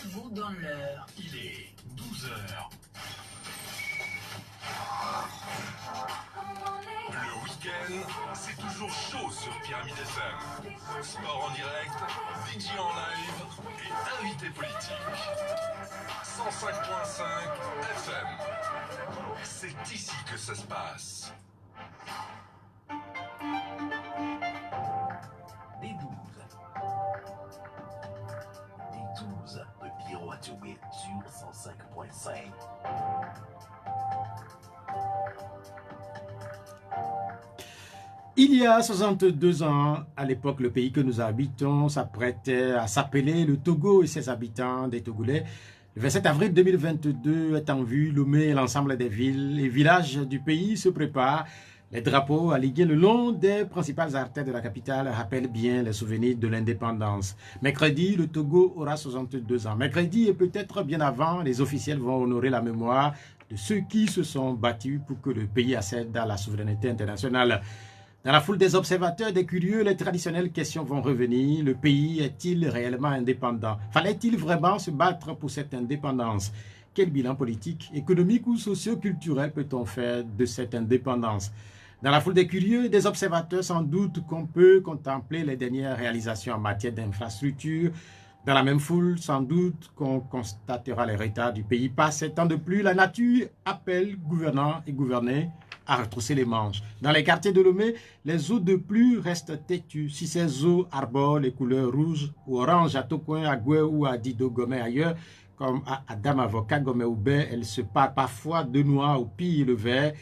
je vous donne l'heure. Il est 12 heures. Le week-end, c'est toujours chaud sur Pyramide FM. Sport en direct, DJ en live et invité politique. 105.5 FM. C'est ici que ça se passe. Des 12. Des 12 de Pierrot Attiobé sur 105.5. Il y a 62 ans, à l'époque, le pays que nous habitons s'apprêtait à s'appeler le Togo et ses habitants, des Togolais. Le 27 avril 2022 est en vue, Lomé et l'ensemble des villes et villages du pays se préparent. Les drapeaux allégués le long des principales artères de la capitale rappellent bien les souvenirs de l'indépendance. Mercredi, le Togo aura 62 ans. Mercredi et peut-être bien avant, les officiels vont honorer la mémoire de ceux qui se sont battus pour que le pays accède à la souveraineté internationale. Dans la foule des observateurs, des curieux, les traditionnelles questions vont revenir. Le pays est-il réellement indépendant? Fallait-il vraiment se battre pour cette indépendance? Quel bilan politique, économique ou socio-culturel peut-on faire de cette indépendance? Dans la foule des curieux et des observateurs, sans doute qu'on peut contempler les dernières réalisations en matière d'infrastructure. Dans la même foule, sans doute qu'on constatera les retards du pays. Pas 7 ans de plus, la nature appelle gouvernants et gouvernés à retrousser les manches. Dans les quartiers de Lomé, les eaux de pluie restent têtues. Si ces eaux arborent les couleurs rouges ou oranges à Tokoin, à Goué ou à Dido Gomé ailleurs, comme à Adam Avocat Gomé ou Bain, elles se parlent parfois de noir ou pire le vert.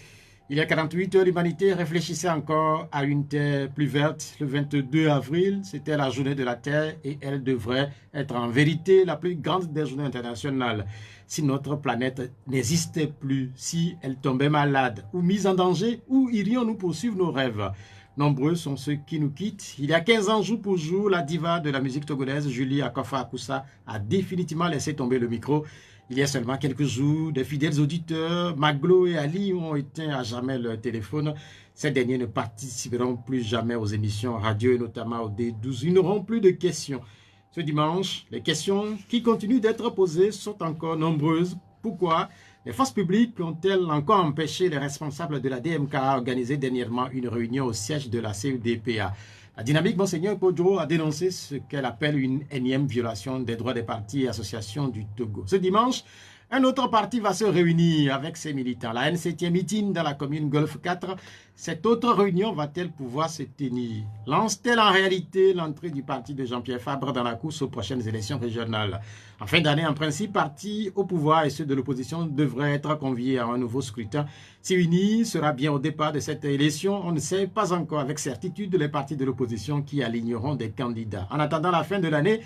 Il y a 48 heures, l'humanité réfléchissait encore à une terre plus verte. Le 22 avril, c'était la journée de la Terre et elle devrait être en vérité la plus grande des journées internationales. Si notre planète n'existait plus, si elle tombait malade ou mise en danger, où irions-nous poursuivre nos rêves? Nombreux sont ceux qui nous quittent. Il y a 15 ans, jour pour jour, la diva de la musique togolaise, Julie Akofa Akoussa, a définitivement laissé tomber le micro. Il y a seulement quelques jours, des fidèles auditeurs, Maglo et Ali, ont éteint à jamais leur téléphone. Ces derniers ne participeront plus jamais aux émissions radio et notamment au D12. Ils n'auront plus de questions. Ce dimanche, les questions qui continuent d'être posées sont encore nombreuses. Pourquoi les forces publiques ont-elles encore empêché les responsables de la DMK à organiser dernièrement une réunion au siège de la CEDPA? La dynamique Monseigneur Podjo a dénoncé ce qu'elle appelle une énième violation des droits des partis et associations du Togo. Ce dimanche, un autre parti va se réunir avec ses militants. La NCT meeting dans la commune Golfe 4. Cette autre réunion va-t-elle pouvoir se tenir? Lance-t-elle en réalité l'entrée du parti de Jean-Pierre Fabre dans la course aux prochaines élections régionales? En fin d'année, en principe, partis au pouvoir et ceux de l'opposition devraient être conviés à un nouveau scrutin. Si UNI sera bien au départ de cette élection, on ne sait pas encore avec certitude les partis de l'opposition qui aligneront des candidats. En attendant la fin de l'année,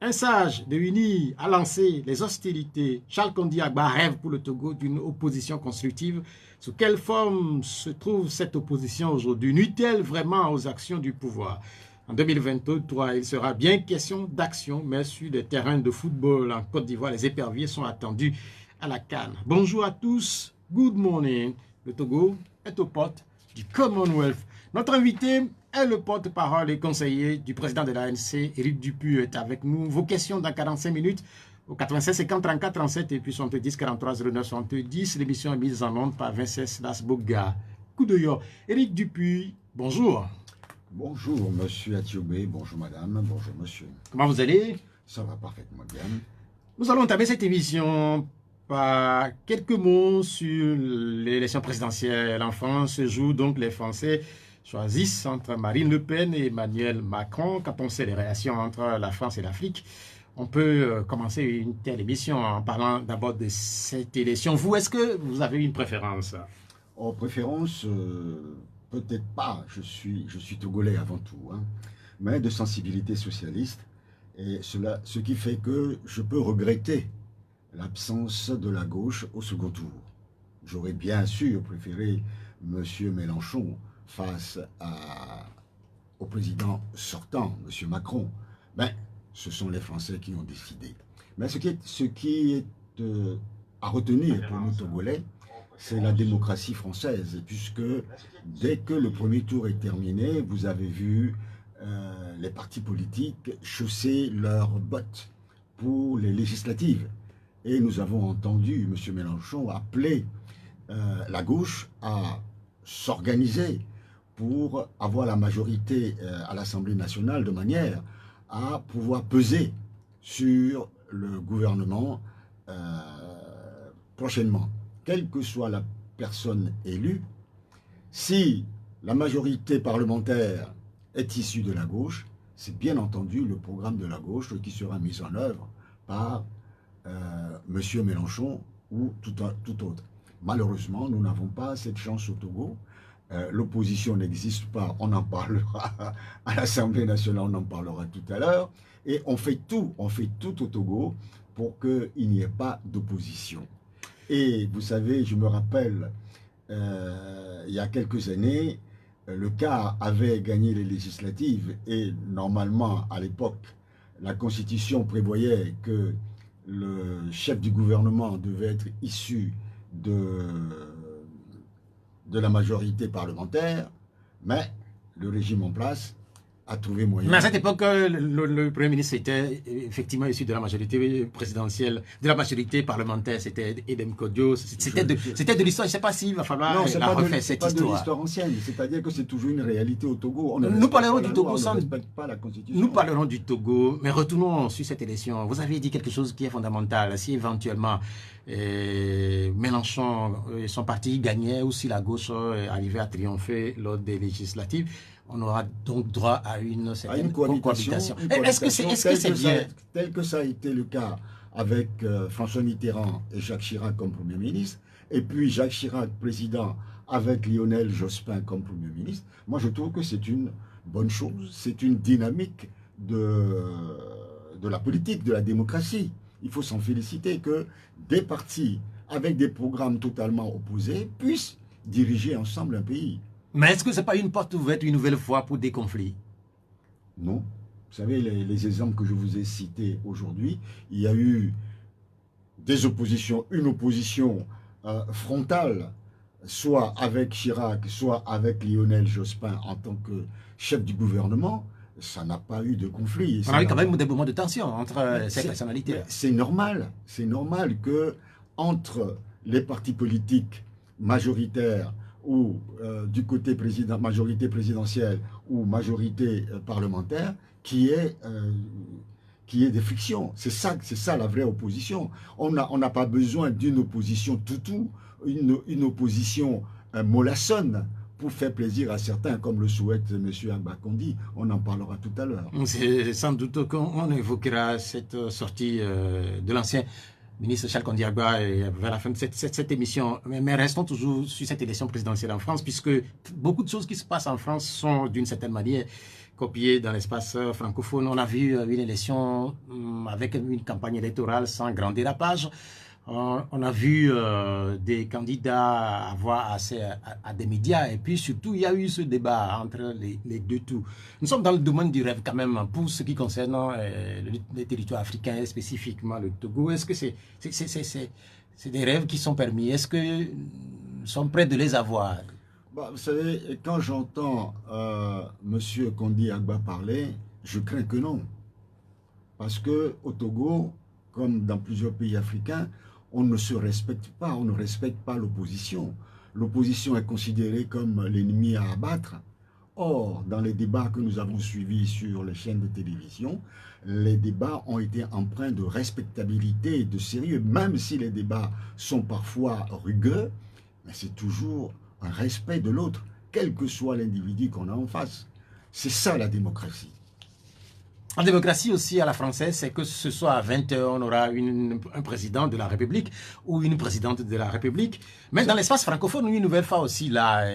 un sage de UNI a lancé les hostilités. Charles Kondi Agba rêve pour le Togo d'une opposition constructive. Sous quelle forme se trouve cette opposition aujourd'hui? Nuit-elle vraiment aux actions du pouvoir? En 2023, il sera bien question d'action, mais sur des terrains de football en Côte d'Ivoire, les éperviers sont attendus à la CAN. Bonjour à tous, good morning. Le Togo est aux portes du Commonwealth. Notre invité est le porte-parole et conseiller du président de l'ANC, Éric Dupuy, est avec nous. Vos questions dans 45 minutes au 96 50 34 37 et puis 70 43 09 70. L'émission est mise en onde par Vincent Lasboga. Coup de yo. Éric Dupuy, bonjour. Bonjour monsieur Attiobé, bonjour madame, bonjour monsieur. Comment vous allez? Ça va parfaitement bien. Nous allons entamer cette émission par quelques mots sur l'élection présidentielle en France. Ce jour, donc, les Français choisissent entre Marine Le Pen et Emmanuel Macron. Quand on sait les relations entre la France et l'Afrique, on peut commencer une telle émission en parlant d'abord de cette élection. Vous, est-ce que vous avez une préférence? En préférence, peut-être pas, je suis togolais avant tout, hein, mais de sensibilité socialiste. Et ce qui fait que je peux regretter l'absence de la gauche au second tour. J'aurais bien sûr préféré M. Mélenchon face au président sortant, M. Macron. Mais ce sont les Français qui ont décidé. Mais ce qui est à retenir pour nous Togolais, c'est la démocratie française. Puisque dès que le premier tour est terminé, vous avez vu les partis politiques chausser leurs bottes pour les législatives. Et nous avons entendu M. Mélenchon appeler la gauche à s'organiser pour avoir la majorité à l'Assemblée nationale de manière à pouvoir peser sur le gouvernement prochainement. Quelle que soit la personne élue, si la majorité parlementaire est issue de la gauche, c'est bien entendu le programme de la gauche qui sera mis en œuvre par M. Mélenchon ou tout autre. Malheureusement, nous n'avons pas cette chance au Togo. L'opposition n'existe pas, on en parlera à l'Assemblée nationale, on en parlera tout à l'heure. Et on fait tout au Togo pour qu'il n'y ait pas d'opposition. Et vous savez, je me rappelle, il y a quelques années, le CAR avait gagné les législatives et normalement, à l'époque, la Constitution prévoyait que le chef du gouvernement devait être issu de la majorité parlementaire, mais le régime en place a trouvé moyen. Mais à cette époque, le Premier ministre était effectivement issu de la majorité présidentielle, de la majorité parlementaire, c'était Edem Kodio, c'était de l'histoire, je ne sais pas s'il va falloir la refaire cette histoire. C'est pas de l'histoire ancienne, c'est-à-dire que c'est toujours une réalité au Togo. Nous parlerons du Togo sans... On ne respecte pas la Constitution. Nous parlerons du Togo, mais retournons sur cette élection. Vous avez dit quelque chose qui est fondamental. Si éventuellement Mélenchon, son parti gagnait, ou si la gauche arrivait à triompher lors des législatives, on aura donc droit à une certaine cohabitation. Est-ce que c'est bien? Tel que ça a été le cas avec François Mitterrand et Jacques Chirac comme Premier ministre, et puis Jacques Chirac, président, avec Lionel Jospin comme Premier ministre, moi je trouve que c'est une bonne chose, c'est une dynamique de la politique, de la démocratie. Il faut s'en féliciter que des partis avec des programmes totalement opposés puissent diriger ensemble un pays. Mais est-ce que ce n'est pas une porte ouverte une nouvelle fois pour des conflits? Non. Vous savez, les exemples que je vous ai cités aujourd'hui, il y a eu des oppositions, une opposition frontale, soit avec Chirac, soit avec Lionel Jospin en tant que chef du gouvernement. Ça n'a pas eu de conflit. On a eu quand même des moments de tension entre ces personnalités. C'est normal que entre les partis politiques majoritaires ou du côté majorité présidentielle ou majorité parlementaire, qui est des frictions. C'est ça la vraie opposition. On n'a pas besoin d'une opposition toutou, une opposition mollassonne pour faire plaisir à certains, comme le souhaite M. Agba Kondi. On en parlera tout à l'heure. C'est sans doute qu'on évoquera cette sortie de l'ancien ministre Charles Kondi Agba vers la fin de cette émission. Mais restons toujours sur cette élection présidentielle en France, puisque beaucoup de choses qui se passent en France sont d'une certaine manière copiées dans l'espace francophone. On a vu une élection avec une campagne électorale sans grand dérapage. On a vu des candidats avoir accès à des médias, et puis surtout il y a eu ce débat entre les deux tours. Nous sommes dans le domaine du rêve quand même pour ce qui concerne les territoires africains et spécifiquement le Togo. Est-ce que c'est des rêves qui sont permis? Est-ce que nous sommes prêts de les avoir? Vous savez, quand j'entends M. Kondi Agba parler, je crains que non. Parce qu'au Togo, comme dans plusieurs pays africains, on ne se respecte pas, on ne respecte pas l'opposition. L'opposition est considérée comme l'ennemi à abattre. Or, dans les débats que nous avons suivis sur les chaînes de télévision, les débats ont été empreints de respectabilité et de sérieux, même si les débats sont parfois rugueux, mais c'est toujours un respect de l'autre, quel que soit l'individu qu'on a en face. C'est ça la démocratie. En démocratie aussi à la française, c'est que ce soit à 20 h, on aura un président de la République ou une présidente de la République. Mais dans l'espace francophone, une nouvelle fois aussi, là,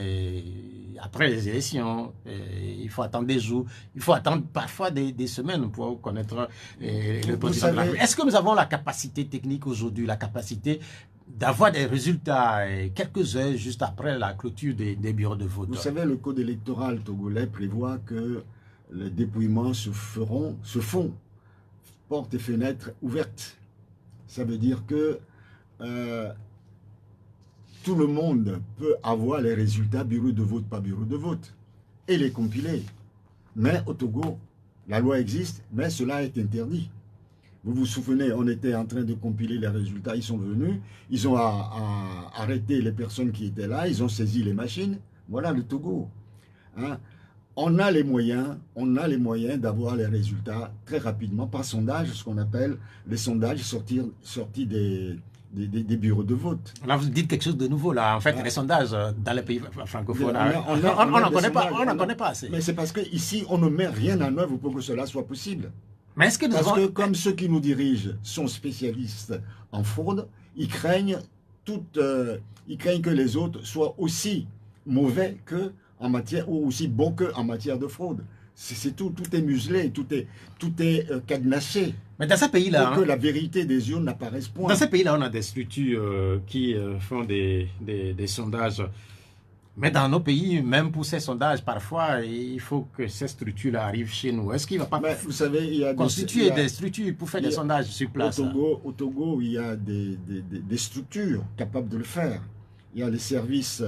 après les élections, il faut attendre des jours, il faut attendre parfois des semaines pour connaître le président de la République. Est-ce que nous avons la capacité technique aujourd'hui, la capacité d'avoir des résultats quelques heures juste après la clôture des bureaux de vote? Vous savez, le code électoral togolais prévoit que les dépouillements se font portes et fenêtres ouvertes. Ça veut dire que tout le monde peut avoir les résultats bureau de vote par bureau de vote et les compiler. Mais au Togo, la loi existe, mais cela est interdit. Vous vous souvenez, on était en train de compiler les résultats, ils sont venus, ils ont arrêté les personnes qui étaient là, ils ont saisi les machines. Voilà le Togo. Hein. On a les moyens d'avoir les résultats très rapidement par sondage, ce qu'on appelle les sondages sortis des bureaux de vote. Là, vous dites quelque chose de nouveau, là. En fait, les sondages dans les pays francophones, on n'en connaît pas assez. Mais c'est parce qu'ici, on ne met rien en œuvre pour que cela soit possible. Mais est-ce que nous Parce avons... que comme ceux qui nous dirigent sont spécialistes en fraude, ils craignent que les autres soient aussi mauvais que en matière, ou aussi bons qu'en matière de fraude. C'est tout est muselé, tout est cadenassé. Mais dans ces pays-là... Pour que la vérité des urnes n'apparaisse point. Dans ces pays-là, on a des structures qui font des sondages. Mais dans nos pays, même pour ces sondages, parfois, il faut que ces structures-là arrivent chez nous. Est-ce qu'il ne va pas vous savez, il y a constituer des structures pour faire des sondages sur place? Au Togo, il y a des structures capables de le faire. Il y a les services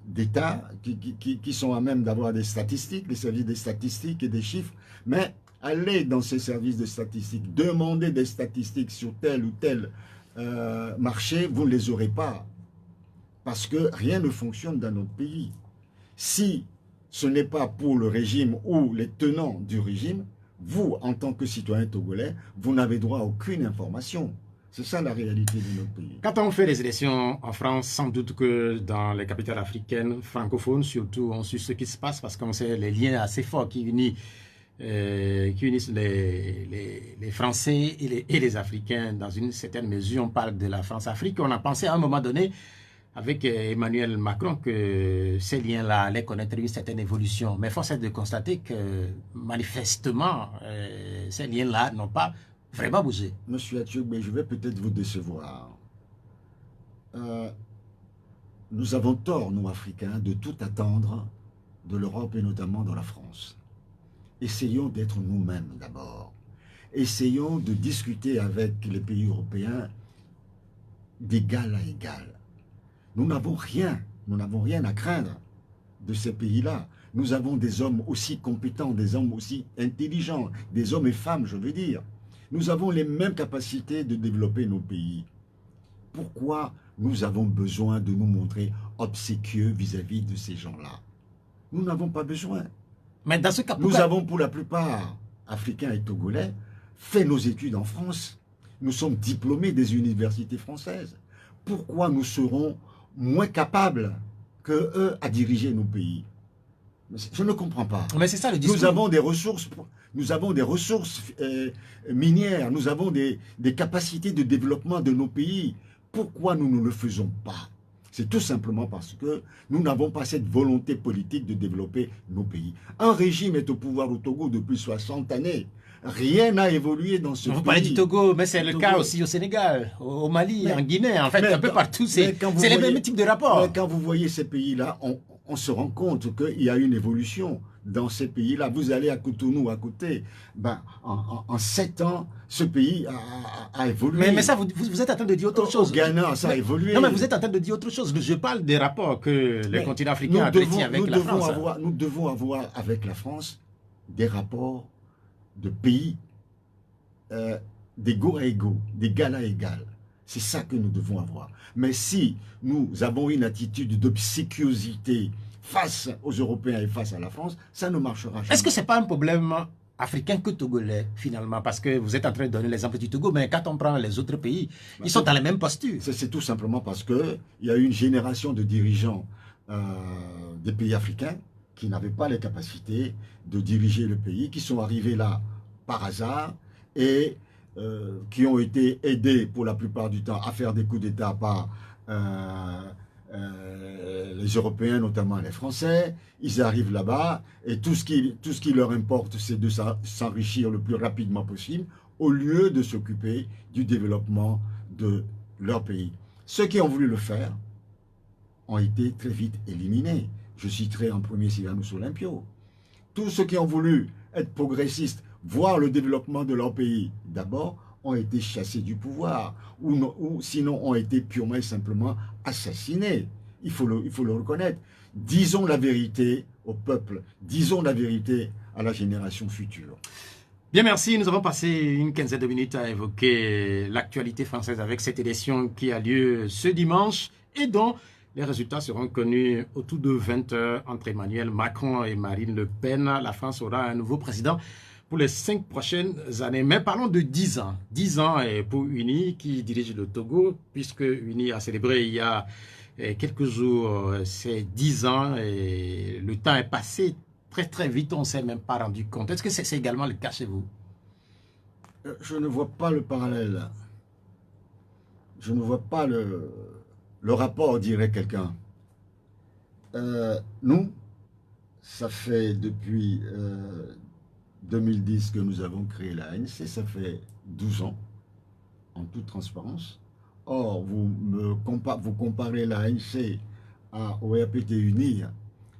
d'État qui sont à même d'avoir des statistiques, les services des statistiques et des chiffres. Mais allez dans ces services de statistiques, demandez des statistiques sur tel ou tel marché, vous ne les aurez pas. Parce que rien ne fonctionne dans notre pays. Si ce n'est pas pour le régime ou les tenants du régime, vous, en tant que citoyen togolais, vous n'avez droit à aucune information. C'est ça la réalité de notre pays. Quand on fait les élections en France, sans doute que dans les capitales africaines, francophones surtout, on suit ce qui se passe parce qu'on sait les liens assez forts qui unissent les Français et les Africains dans une certaine mesure. On parle de la France-Afrique. On a pensé à un moment donné avec Emmanuel Macron que ces liens-là allaient connaître une certaine évolution. Mais force est de constater que manifestement, ces liens-là n'ont pas vraiment bougé. Monsieur Atioubé, je vais peut-être vous décevoir. Nous avons tort, nous Africains, de tout attendre de l'Europe et notamment de la France. Essayons d'être nous-mêmes d'abord. Essayons de discuter avec les pays européens d'égal à égal. Nous n'avons rien à craindre de ces pays-là. Nous avons des hommes aussi compétents, des hommes aussi intelligents, des hommes et femmes, je veux dire. Nous avons les mêmes capacités de développer nos pays. Pourquoi nous avons besoin de nous montrer obséquieux vis-à-vis de ces gens-là? Nous n'avons pas besoin. Mais dans ce cas, nous avons pour la plupart, Africains et Togolais, fait nos études en France. Nous sommes diplômés des universités françaises. Pourquoi nous serons moins capables que eux à diriger nos pays? Je ne comprends pas. Mais c'est ça le discours. Nous avons des ressources minières, nous avons des capacités de développement de nos pays. Pourquoi nous ne le faisons pas? C'est tout simplement parce que nous n'avons pas cette volonté politique de développer nos pays. Un régime est au pouvoir au Togo depuis 60 années. Rien n'a évolué dans ce pays. Vous parlez du Togo, mais c'est le cas aussi au Sénégal, au Mali, en Guinée, en fait, un peu partout. C'est les mêmes types de rapports. Mais quand vous voyez ces pays-là, on se rend compte qu'il y a une évolution dans ces pays-là. Vous allez à Cotonou, à côté, en 7 ans, ce pays a évolué. Mais ça, vous êtes en train de dire autre chose. Au Ghana, ça a évolué. Non, mais vous êtes en train de dire autre chose. Je parle des rapports que le continent africain entretient avec la France. Nous devons avoir avec la France des rapports de pays d'égaux à égaux, d'égal à égal. C'est ça que nous devons avoir. Mais si nous avons une attitude d'obséquiosité face aux Européens et face à la France, ça ne marchera jamais. Est-ce que ce n'est pas un problème africain que togolais, finalement? Parce que vous êtes en train de donner l'exemple du Togo, mais quand on prend les autres pays, ils sont dans les mêmes postures. C'est tout simplement parce qu'il y a eu une génération de dirigeants des pays africains qui n'avaient pas les capacités de diriger le pays, qui sont arrivés là par hasard et qui ont été aidés pour la plupart du temps à faire des coups d'État par les Européens, notamment les Français. Ils arrivent là-bas et tout ce qui leur importe, c'est de s'enrichir le plus rapidement possible au lieu de s'occuper du développement de leur pays. Ceux qui ont voulu le faire ont été très vite éliminés. Je citerai en premier Sylvanus Olympio. Tous ceux qui ont voulu être progressistes, voir le développement de leur pays, d'abord, ont été chassés du pouvoir, ou sinon ont été purement et simplement assassinés. Il faut le reconnaître. Disons la vérité au peuple, disons la vérité à la génération future. Bien, merci. Nous avons passé une quinzaine de minutes à évoquer l'actualité française avec cette élection qui a lieu ce dimanche et dont les résultats seront connus autour de 20 h entre Emmanuel Macron et Marine Le Pen. La France aura un nouveau président pour les 5 prochaines années. Mais parlons de 10 ans. 10 ans pour Uni qui dirige le Togo, puisque Uni a célébré il y a quelques jours ses 10 ans et le temps est passé très vite, on ne s'est même pas rendu compte. Est-ce que c'est également le cas chez vous? Je ne vois pas le parallèle. Je ne vois pas le rapport, dirait quelqu'un. Nous, ça fait depuis 2010 que nous avons créé la ANC, ça fait 12 ans, en toute transparence. Or, vous comparez la ANC au RPT Uni,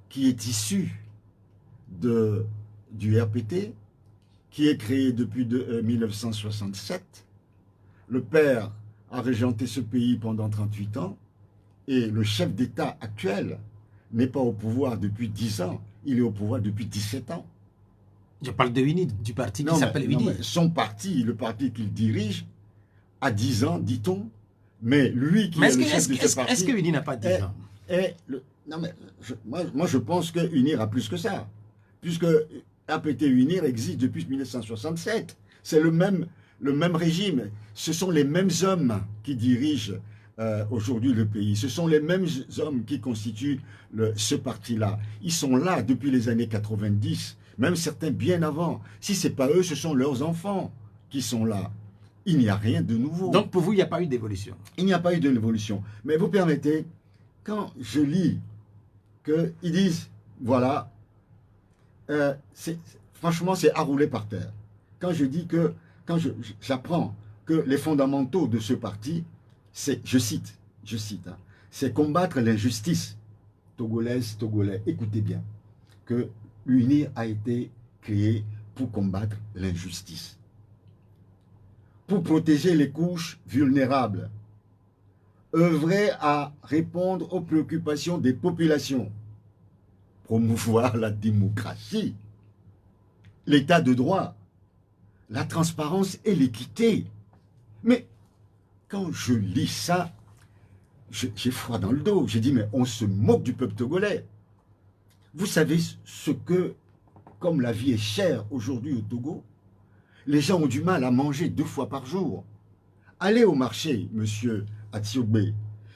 qui est issu du RPT, qui est créé depuis 1967. Le père a régenté ce pays pendant 38 ans et le chef d'État actuel n'est pas au pouvoir depuis 10 ans, il est au pouvoir depuis 17 ans. Je parle de Uni, du parti qui s'appelle Uni. Son parti, le parti qu'il dirige, a 10 ans, dit-on, mais lui qui est le chef de ce parti... Est-ce que Uni n'a pas 10 ans? Moi, je pense que Unir a plus que ça. Puisque APT Unir existe depuis 1967. C'est le même régime. Ce sont les mêmes hommes qui dirigent aujourd'hui le pays. Ce sont les mêmes hommes qui constituent ce parti-là. Ils sont là depuis les années 90, même certains bien avant. Si ce n'est pas eux, ce sont leurs enfants qui sont là. Il n'y a rien de nouveau. Donc pour vous, il n'y a pas eu d'évolution? Il n'y a pas eu d'évolution. Mais vous permettez, quand je lis qu'ils disent, voilà, franchement, c'est à rouler par terre. Quand j'apprends que les fondamentaux de ce parti, c'est, je cite, hein, c'est combattre l'injustice togolaise, togolais. Écoutez bien, que l'UNI a été créé pour combattre l'injustice, pour protéger les couches vulnérables, œuvrer à répondre aux préoccupations des populations, promouvoir la démocratie, l'état de droit, la transparence et l'équité. Mais quand je lis ça, j'ai froid dans le dos. J'ai dit, mais on se moque du peuple togolais. Vous savez ce que, comme la vie est chère aujourd'hui au Togo, les gens ont du mal à manger 2 fois par jour. Allez au marché, monsieur Atiogbe,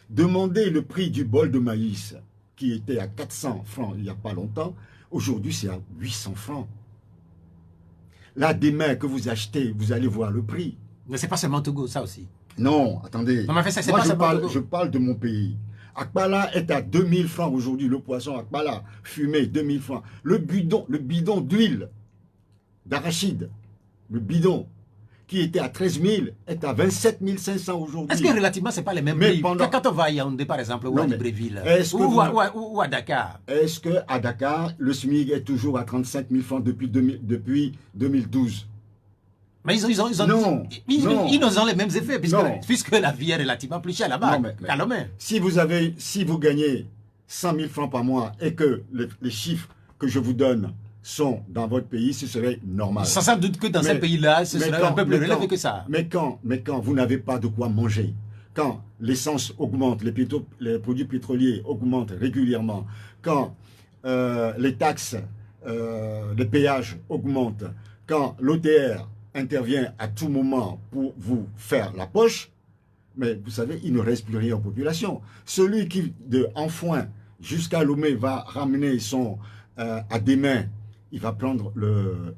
demandez le prix du bol de maïs, qui était à 400 francs il n'y a pas longtemps, aujourd'hui c'est à 800 francs. Là, demain que vous achetez, vous allez voir le prix. Mais c'est pas seulement Togo, ça aussi. Non, attendez. Non, mais ça, moi, je parle de mon pays. Akbala est à 2000 francs aujourd'hui, le poisson Akbala, fumé, 2000 francs. Le bidon d'huile d'arachide, le bidon, qui était à 13 000, est à 27 500 aujourd'hui. Est-ce que relativement, ce n'est pas les mêmes prix? Quand on va à Yaoundé, par exemple, ou à Libreville, ou à Dakar. Est-ce qu'à Dakar, le SMIC est toujours à 35 000 francs depuis 2012? Mais ils ont les mêmes effets, puisque la vie est relativement plus chère là-bas. Si vous gagnez 100 000 francs par mois et que les chiffres que je vous donne sont dans votre pays, ce serait normal. Sans doute que dans ces pays-là, ce serait un peu plus relevé que ça. Mais quand vous n'avez pas de quoi manger, quand l'essence augmente, les produits pétroliers augmentent régulièrement, quand les taxes, les péages augmentent, quand l'OTR intervient à tout moment pour vous faire la poche, mais vous savez, il ne reste plus rien aux populations. Celui qui, de Enfoin jusqu'à Lomé, va ramener à des mains, il va prendre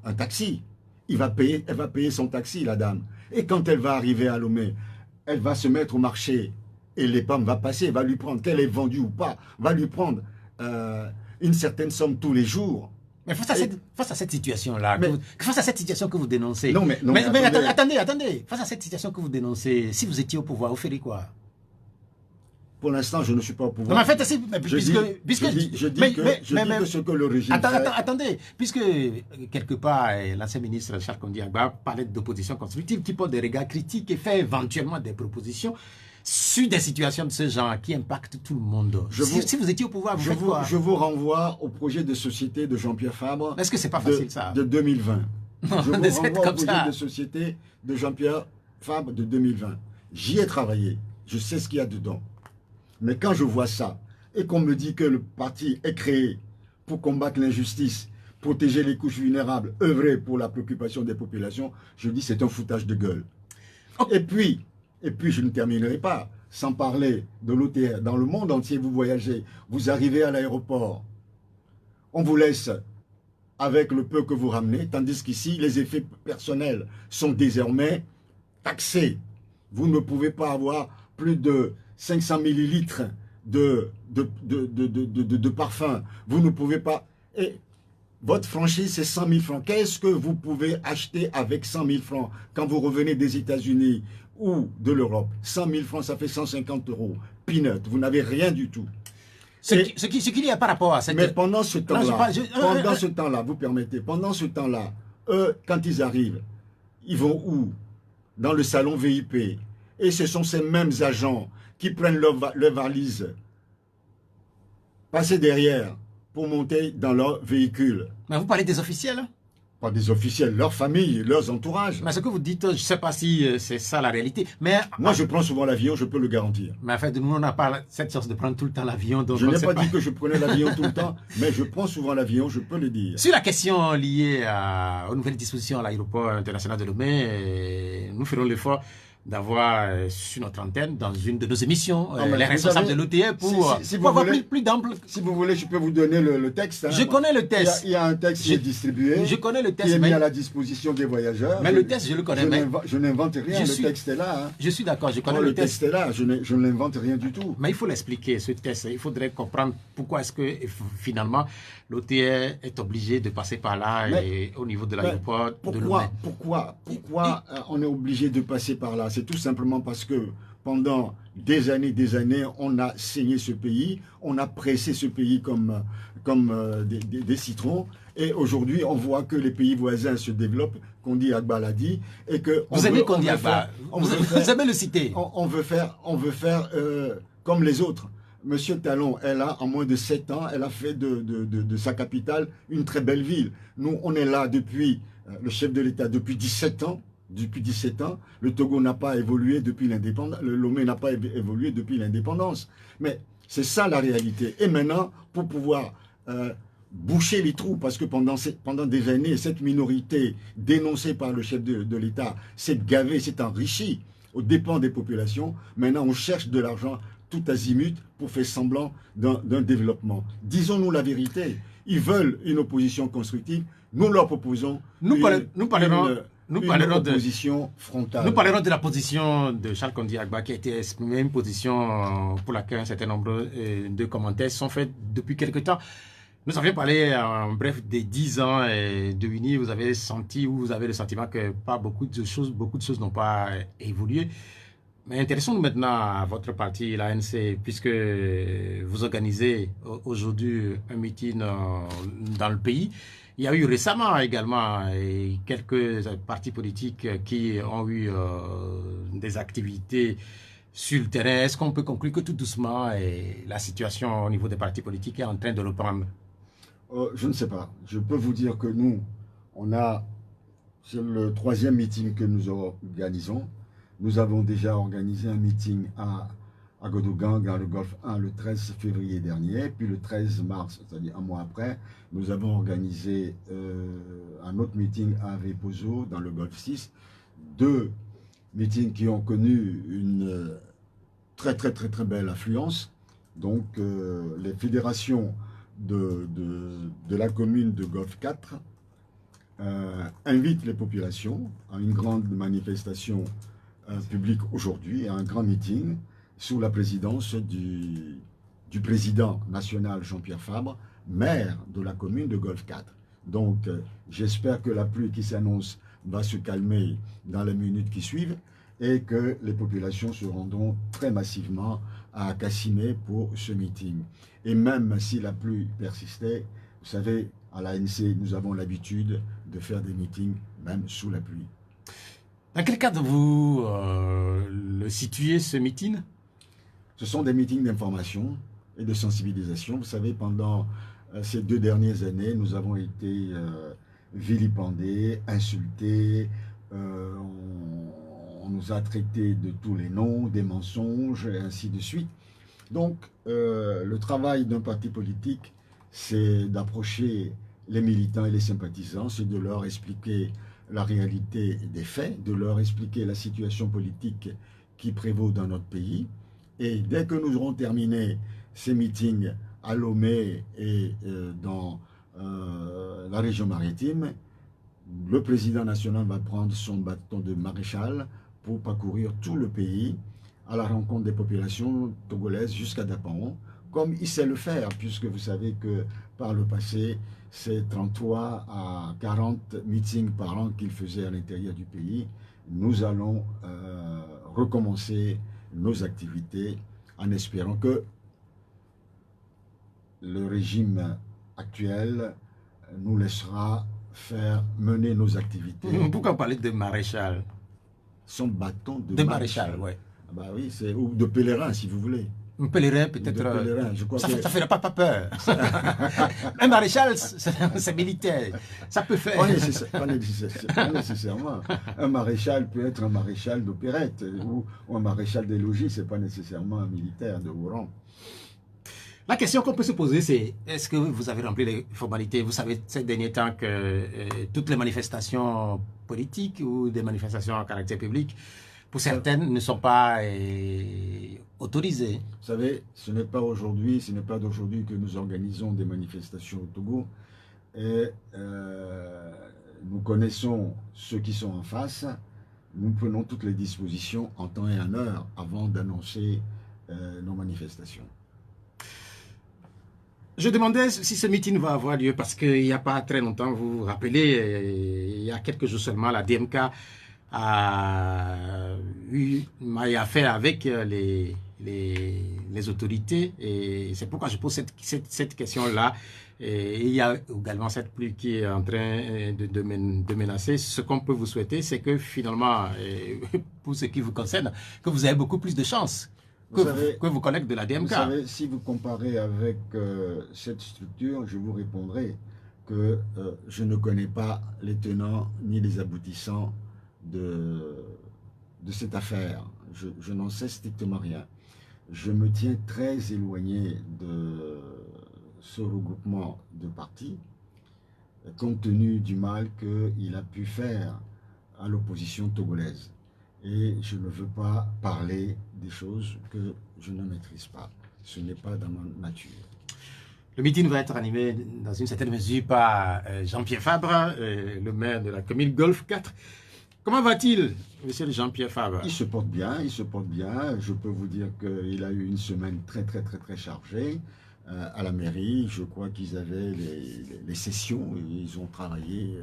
un taxi. Elle va payer son taxi, la dame. Et quand elle va arriver à Lomé, elle va se mettre au marché et les pommes va passer, va lui prendre, qu'elle est vendue ou pas, va lui prendre une certaine somme tous les jours. Mais face à cette situation-là, face à cette situation que vous dénoncez, mais attendez, face à cette situation que vous dénoncez, si vous étiez au pouvoir, vous feriez quoi? Pour l'instant, je ne suis pas au pouvoir. Non, mais en fait, je dis que ce que le régime attendez, puisque quelque part, l'ancien ministre Charles Kondi Agba parlait d'opposition constructive qui porte des regards critiques et fait éventuellement des propositions sur des situations de ce genre qui impactent tout le monde. Si vous étiez au pouvoir, vous faites quoi? Je vous renvoie au projet de société de Jean-Pierre Fabre. Est-ce que c'est pas facile ça? De 2020. Je vous des aides renvoie au comme projet ça. de société de Jean-Pierre Fabre de 2020. J'y ai travaillé. Je sais ce qu'il y a dedans. Mais quand je vois ça, et qu'on me dit que le parti est créé pour combattre l'injustice, protéger les couches vulnérables, œuvrer pour la préoccupation des populations, je dis c'est un foutage de gueule. Oh. Et puis, je ne terminerai pas sans parler de l'OTR. Dans le monde entier, vous voyagez, vous arrivez à l'aéroport, on vous laisse avec le peu que vous ramenez, tandis qu'ici, les effets personnels sont désormais taxés. Vous ne pouvez pas avoir plus de 500 millilitres de parfum. Vous ne pouvez pas... Et votre franchise, c'est 100 000 francs. Qu'est-ce que vous pouvez acheter avec 100 000 francs quand vous revenez des États-Unis ou de l'Europe? 100 000 francs, ça fait 150 euros. Peanut, vous n'avez rien du tout. Ce qu'il y a par rapport à cette... Mais pendant ce temps-là, je- ce temps-là, vous permettez, pendant ce temps-là, eux, quand ils arrivent, ils vont où? Dans le salon VIP. Et ce sont ces mêmes agents qui prennent leur valise, passer derrière pour monter dans leur véhicule. Mais vous parlez des officiels, hein? Pas des officiels, leurs familles, leurs entourages. Mais ce que vous dites, je ne sais pas si c'est ça la réalité. Mais Moi, je prends souvent l'avion, je peux le garantir. Mais en fait, nous, on n'a pas cette chance de prendre tout le temps l'avion. Donc Je on ne n'ai sait pas dit que je prenais l'avion tout le temps, mais je prends souvent l'avion, je peux le dire. Sur la question liée aux nouvelles dispositions à l'aéroport international de Lomé, nous ferons l'effort d'avoir sur notre antenne, dans une de nos émissions, mais les vous responsables savez, de l'OTE pour, si pour vous avoir voulez- plus d'ample. Si vous voulez, je peux vous donner le texte. Hein. Je connais le test. Il y a un texte qui est distribué, Je connais le qui test, est mis mais, à la disposition des voyageurs. mais le test, je le connais. Mais Je n'invente rien, Je le suis- texte est là. Hein. je suis d'accord, je connais Le le test. texte est là, je ne l'invente rien du tout. Mais il faut l'expliquer, ce test. Il faudrait comprendre pourquoi est-ce que finalement l'OTE est obligé de passer par là et au niveau de l'aéroport de Lomé. Pourquoi on est obligé de passer par là? C'est tout simplement parce que pendant des années, on a saigné ce pays, on a pressé ce pays comme des citrons. Et aujourd'hui, on voit que les pays voisins se développent, qu'on dit Agba l'a dit, et que Vous aimez qu'on dit Agba? Vous aimez le citer? on veut faire comme les autres. Monsieur Talon, elle a, en moins de 7 ans, elle a fait de sa capitale une très belle ville. Nous, on est là depuis, le chef de l'État, depuis 17 ans. Depuis 17 ans, le Togo n'a pas évolué depuis l'indépendance, le Lomé n'a pas évolué depuis l'indépendance. Mais c'est ça la réalité. Et maintenant, pour pouvoir boucher les trous, parce que pendant des années, cette minorité dénoncée par le chef de l'État s'est gavée, s'est enrichie aux dépens des populations. Maintenant, on cherche de l'argent tout azimut pour faire semblant d'un développement. Disons-nous la vérité. Ils veulent une opposition constructive. Nous leur proposons Nous parlerons une opposition frontale. Nous parlerons de la position de Charles Kondi Agba qui a été exprimée, une position pour laquelle un certain nombre de commentaires sont faits depuis quelque temps. Nous avions parlé en bref des 10 ans de Uni. Vous avez senti ou vous avez le sentiment que beaucoup de choses n'ont pas évolué. Mais intéressons-nous maintenant à votre parti, l'ANC, puisque vous organisez aujourd'hui un meeting dans le pays. Il y a eu récemment également quelques partis politiques qui ont eu des activités sur le terrain. Est-ce qu'on peut conclure que tout doucement la situation au niveau des partis politiques est en train de reprendre? Je ne sais pas. Je peux vous dire que nous, c'est le 3e meeting que nous organisons. Nous avons déjà organisé un meeting à Godogang, dans le Golfe 1, le 13 février dernier. Puis le 13 mars, c'est-à-dire un mois après, nous avons organisé un autre meeting à Vepozo, dans le Golfe 6. 2 meetings qui ont connu une très belle affluence. Donc, les fédérations de la commune de Golfe 4 invitent les populations à une grande manifestation public aujourd'hui, un grand meeting sous la présidence du président national Jean-Pierre Fabre, maire de la commune de Golfe 4. Donc, j'espère que la pluie qui s'annonce va se calmer dans les minutes qui suivent et que les populations se rendront très massivement à Kassimé pour ce meeting. Et même si la pluie persistait, vous savez, à l'ANC, nous avons l'habitude de faire des meetings même sous la pluie. Dans quel cadre vous le situez, ce meeting? Ce sont des meetings d'information et de sensibilisation. Vous savez, pendant ces 2 dernières années, nous avons été vilipendés, insultés, on nous a traités de tous les noms, des mensonges, et ainsi de suite. Donc, le travail d'un parti politique, c'est d'approcher les militants et les sympathisants, c'est de leur expliquer la réalité des faits, de leur expliquer la situation politique qui prévaut dans notre pays. Et dès que nous aurons terminé ces meetings à Lomé et dans la région maritime, le président national va prendre son bâton de maréchal pour parcourir tout le pays à la rencontre des populations togolaises jusqu'à Dapaon, comme il sait le faire, puisque vous savez que par le passé, c'est 33 à 40 meetings par an qu'il faisait à l'intérieur du pays. Nous allons recommencer nos activités en espérant que le régime actuel nous laissera mener nos activités. Pourquoi parler de maréchal? Son bâton de maréchal, oui. Bah oui, ou de pèlerin, si vous voulez. Un pèlerin, peut-être. Ça ne fait pas peur. Un maréchal, c'est militaire. Ça peut faire. Pas nécessairement. Un maréchal peut être un maréchal d'opérette ou un maréchal des logis, ce n'est pas nécessairement un militaire de haut rang. La question qu'on peut se poser, c'est est-ce que vous avez rempli les formalités? Vous savez, ces derniers temps, que toutes les manifestations politiques ou des manifestations à caractère public, pour certaines, ne sont pas autorisées. Vous savez, ce n'est pas d'aujourd'hui que nous organisons des manifestations au Togo. Et nous connaissons ceux qui sont en face. Nous prenons toutes les dispositions en temps et en heure avant d'annoncer nos manifestations. Je demandais si ce meeting va avoir lieu parce qu'il n'y a pas très longtemps, vous vous rappelez, il y a quelques jours seulement, la DMK a eu affaire avec les autorités et c'est pourquoi je pose cette question-là. Et il y a également cette pluie qui est en train de menacer. Ce qu'on peut vous souhaiter, c'est que finalement, pour ce qui vous concerne, que vous avez beaucoup plus de chance que vos collègues de la DMK. Vous savez, si vous comparez avec cette structure, je vous répondrai que je ne connais pas les tenants ni les aboutissants de cette affaire. Je n'en sais strictement rien. Je me tiens très éloigné de ce regroupement de partis, compte tenu du mal qu'il a pu faire à l'opposition togolaise. Et je ne veux pas parler des choses que je ne maîtrise pas. Ce n'est pas dans ma nature. Le meeting va être animé dans une certaine mesure par Jean-Pierre Fabre, le maire de la commune Golfe 4. Comment va-t-il, monsieur Jean-Pierre Fabre? Il se porte bien, il se porte bien. Je peux vous dire qu'il a eu une semaine très chargée à la mairie. Je crois qu'ils avaient les sessions, ils ont travaillé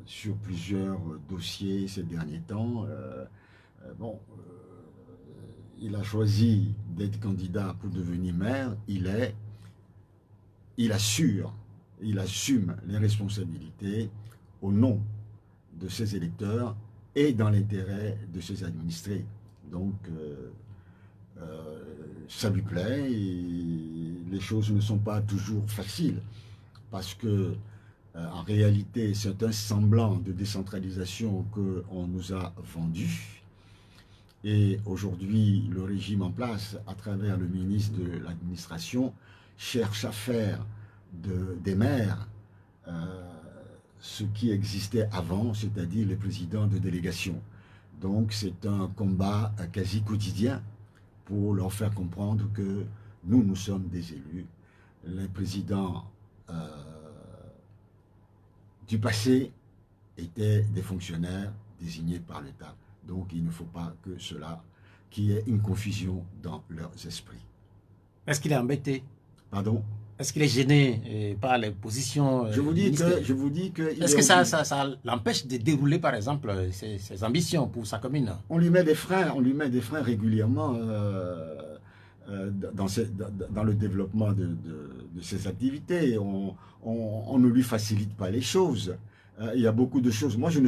sur plusieurs dossiers ces derniers temps. Il a choisi d'être candidat pour devenir maire. Il assume les responsabilités au nom de ses électeurs et dans l'intérêt de ses administrés. Donc, ça lui plaît. Et les choses ne sont pas toujours faciles parce que en réalité, c'est un semblant de décentralisation qu'on nous a vendu. Et aujourd'hui, le régime en place, à travers le ministre de l'administration, cherche à faire des maires ce qui existait avant, c'est-à-dire les présidents de délégation. Donc, c'est un combat quasi quotidien pour leur faire comprendre que nous sommes des élus. Les présidents du passé étaient des fonctionnaires désignés par l'État. Donc, il ne faut pas qu'il y ait une confusion dans leurs esprits. Est-ce qu'il est embêté? Pardon? Est-ce qu'il est gêné par les positions Je vous dis que... Est-ce que ça l'empêche de dérouler, par exemple, ses ambitions pour sa commune? On lui met des freins régulièrement dans le développement de ses activités. On ne lui facilite pas les choses. Il y a beaucoup de choses. Moi, je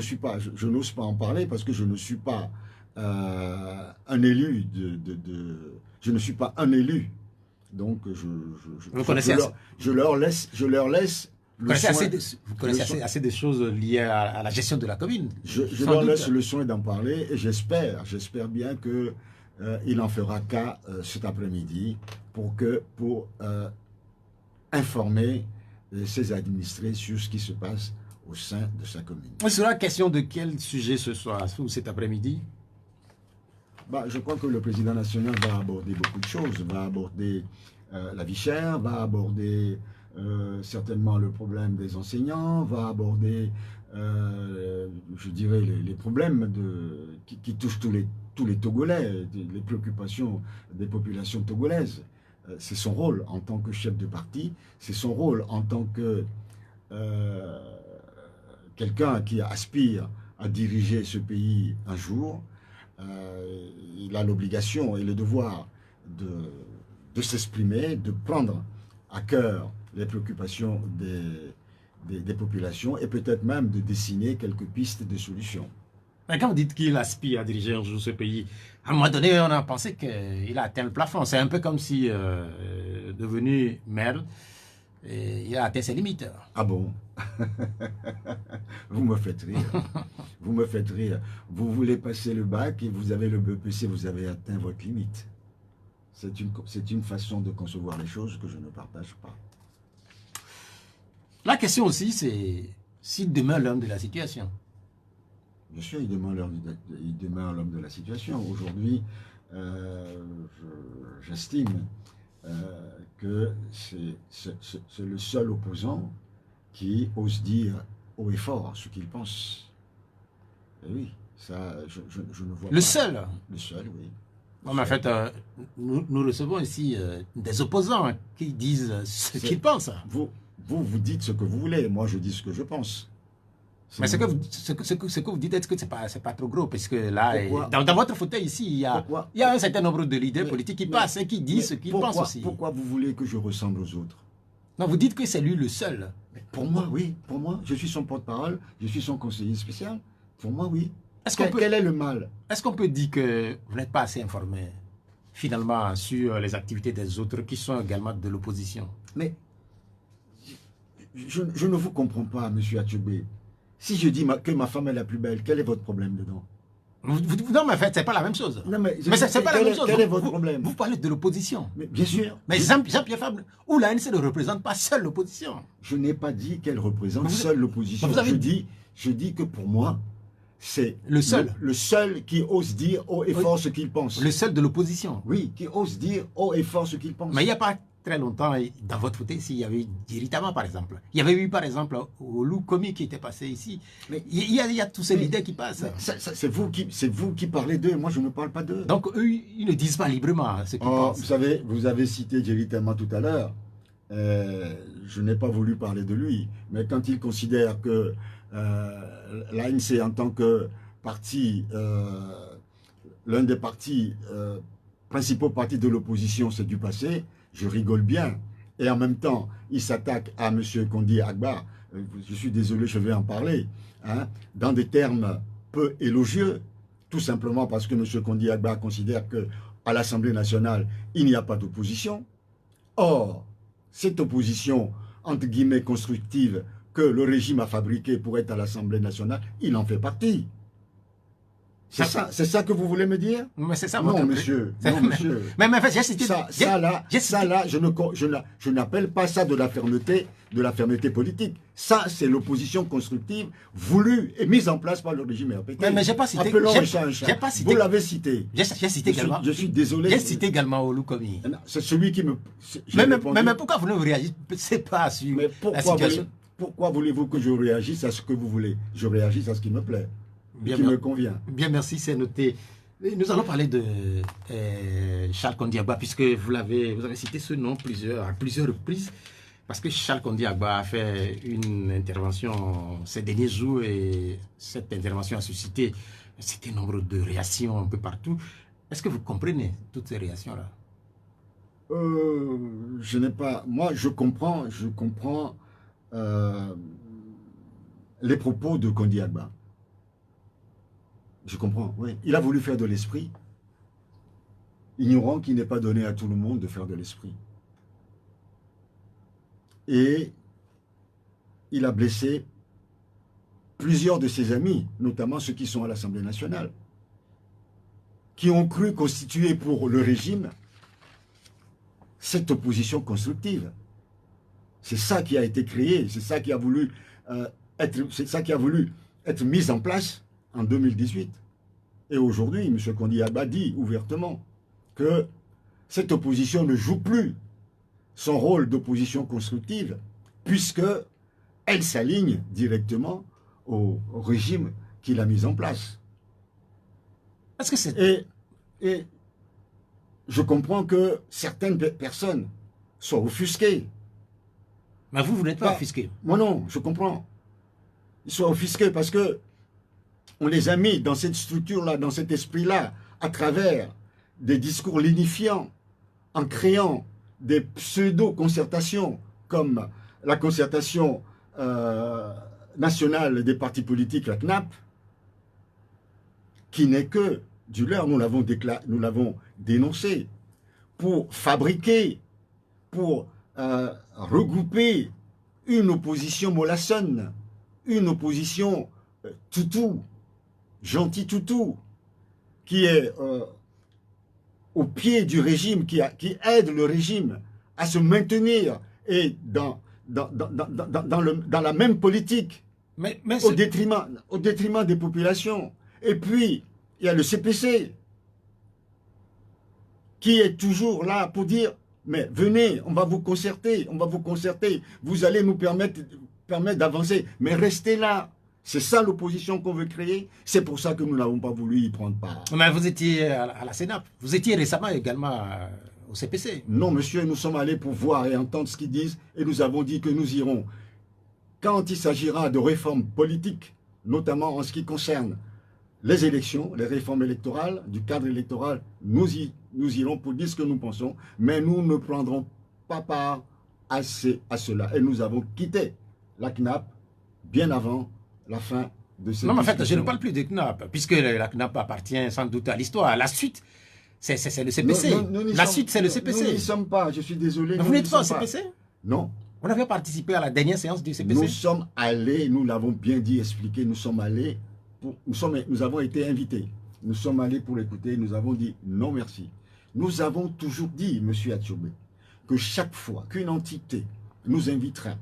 n'ose pas en parler parce que je ne suis pas un élu je ne suis pas un élu. Donc, je leur laisse Vous connaissez, assez de choses liées à la gestion de la commune. Je leur laisse le soin d'en parler et j'espère bien que il en fera cas cet après-midi pour informer ses administrés sur ce qui se passe au sein de sa commune. Il sera question de quel sujet ce soir ou cet après-midi? Je crois que le président national va aborder beaucoup de choses, va aborder la vie chère, va aborder certainement le problème des enseignants, va aborder, je dirais, les problèmes qui touchent tous les Togolais, les préoccupations des populations togolaises. C'est son rôle en tant que chef de parti, c'est son rôle en tant que quelqu'un qui aspire à diriger ce pays un jour. Il a l'obligation et le devoir de s'exprimer, de prendre à cœur les préoccupations des populations et peut-être même de dessiner quelques pistes de solutions. Mais quand vous dites qu'il aspire à diriger un jour ce pays, à un moment donné, on a pensé qu'il a atteint le plafond. C'est un peu comme si, devenu maire, il a atteint ses limites. Ah bon? Vous me faites rire. Vous me faites rire. Vous voulez passer le bac et vous avez le BEPC, vous avez atteint votre limite. C'est une façon de concevoir les choses que je ne partage pas. La question aussi, c'est s'il demeure l'homme de la situation. Bien sûr, il demeure l'homme de la situation. Aujourd'hui, j'estime que c'est le seul opposant qui ose dire haut et fort ce qu'il pense. Et oui, ça, je ne vois pas. Le seul? Le seul, oui. Non, mais en fait, nous recevons ici des opposants qui disent ce qu'ils pensent. Vous dites ce que vous voulez, moi je dis ce que je pense. Mais ce que vous dites, est-ce que c'est pas trop gros? Parce que là, dans votre fauteuil ici, il y a un certain nombre de leaders politiques qui passent et qui disent ce qu'ils pensent aussi. Pourquoi vous voulez que je ressemble aux autres? Non, vous dites que c'est lui le seul. Mais pour moi, oui. Pour moi, je suis son porte-parole, je suis son conseiller spécial. Pour moi, oui. Quel est le mal? Est-ce qu'on peut dire que vous n'êtes pas assez informé, finalement, sur les activités des autres qui sont également de l'opposition? Mais je ne vous comprends pas, M. Atchoubé. Si je dis que ma femme est la plus belle, quel est votre problème dedans? Non, mais en fait, c'est pas la même chose. Non, mais c'est pas la même chose. Quel est votre problème? Vous parlez de l'opposition. Bien sûr. Mais Jean-Pierre Fabre, ou l'ANC ne représente pas seule l'opposition. Je n'ai pas dit qu'elle représente seule l'opposition. Je dis que pour moi, c'est le seul qui ose dire haut et fort ce qu'il pense. Le seul de l'opposition. Oui, qui ose dire haut et fort ce qu'il pense. Mais il n'y a pas très longtemps, dans votre fauteuil, il y avait eu Diritama, par exemple. Il y avait eu, par exemple, Oulou Komi qui était passé ici. Mais il y a tous ces leaders qui passent. C'est vous qui parlez d'eux, moi je ne parle pas d'eux. Donc eux, ils ne disent pas librement ce qu'ils pensent. Vous avez cité Diritama tout à l'heure. Je n'ai pas voulu parler de lui. Mais quand il considère que l'ANC en tant que parti, l'un des partis, principaux partis de l'opposition, c'est du passé, je rigole bien. Et en même temps, il s'attaque à M. Kondi Agba, je suis désolé, je vais en parler, hein, dans des termes peu élogieux, tout simplement parce que M. Kondi Agba considère qu'à l'Assemblée nationale, il n'y a pas d'opposition. Or, cette opposition, entre guillemets, constructive, que le régime a fabriquée pour être à l'Assemblée nationale, il en fait partie. C'est ça que vous voulez me dire? Mais c'est ça, non, monsieur. Non, monsieur. Mais en fait, j'ai cité... Ça là, je n'appelle pas ça de la fermeté politique. Ça, c'est l'opposition constructive voulue et mise en place par le régime RPT. Mais j'ai pas cité... Appelons un chat un chat. Vous l'avez cité. J'ai cité également... Je suis désolé. J'ai cité également Oulou Komi. C'est celui qui me... Mais pourquoi vous ne réagissez pas sur la situation? Pourquoi voulez-vous que je réagisse à ce que vous voulez? Je réagisse à ce qui me plaît. Qui me convient. Bien, merci, c'est noté. Nous allons parler de Charles Kondi Agba, puisque vous avez cité ce nom à plusieurs reprises, parce que Charles Kondi Agba a fait une intervention ces derniers jours, et cette intervention a suscité un certain nombre de réactions un peu partout. Est-ce que vous comprenez toutes ces réactions-là? Je n'ai pas... Moi, je comprends les propos de Kondi Agba. Je comprends, oui. Il a voulu faire de l'esprit, ignorant qu'il n'est pas donné à tout le monde de faire de l'esprit. Et il a blessé plusieurs de ses amis, notamment ceux qui sont à l'Assemblée nationale, qui ont cru constituer pour le régime cette opposition constructive. C'est ça qui a été créé, c'est ça qui a voulu être mis en place en 2018. Et aujourd'hui, M. Kondi Agba dit ouvertement que cette opposition ne joue plus son rôle d'opposition constructive, puisque elle s'aligne directement au régime qu'il a mis en place. Est-ce que c'est... Et je comprends que certaines personnes soient offusquées. Mais vous n'êtes pas offusqué. Moi non, je comprends. Ils sont offusqués parce que on les a mis dans cette structure-là, dans cet esprit-là, à travers des discours lignifiants, en créant des pseudo-concertations, comme la concertation nationale des partis politiques, la CNAP, qui n'est que du leurre, nous l'avons dénoncé, pour fabriquer, pour regrouper une opposition mollassonne, une opposition toutou, gentil toutou, qui est au pied du régime, qui aide le régime à se maintenir et dans la même politique, au détriment des populations. Et puis, il y a le CPC, qui est toujours là pour dire, mais venez, on va vous concerter, vous allez nous permettre d'avancer, mais restez là. C'est ça l'opposition qu'on veut créer, c'est pour ça que nous n'avons pas voulu y prendre part. Mais vous étiez à la CNAP, vous étiez récemment également au CPC. Non, monsieur, nous sommes allés pour voir et entendre ce qu'ils disent, et nous avons dit que nous irons. Quand il s'agira de réformes politiques, notamment en ce qui concerne les élections, les réformes électorales, du cadre électoral, nous irons pour dire ce que nous pensons, mais nous ne prendrons pas part à cela. Et nous avons quitté la CNAP bien avant la fin de cette Non, mais en fait, discussion. je ne parle plus de CNAP, puisque la CNAP appartient sans doute à l'histoire. La suite, c'est le CPC. La suite, c'est le CPC. Nous n'y sommes pas, je suis désolé. Mais vous n'êtes pas au CPC? Non. Vous n'avez participé à la dernière séance du CPC? Nous sommes allés, nous l'avons bien dit, expliqué, nous sommes allés, nous avons été invités. Nous sommes allés pour l'écouter, nous avons dit non merci. Nous avons toujours dit, M. Attiobé, que chaque fois qu'une entité nous invitera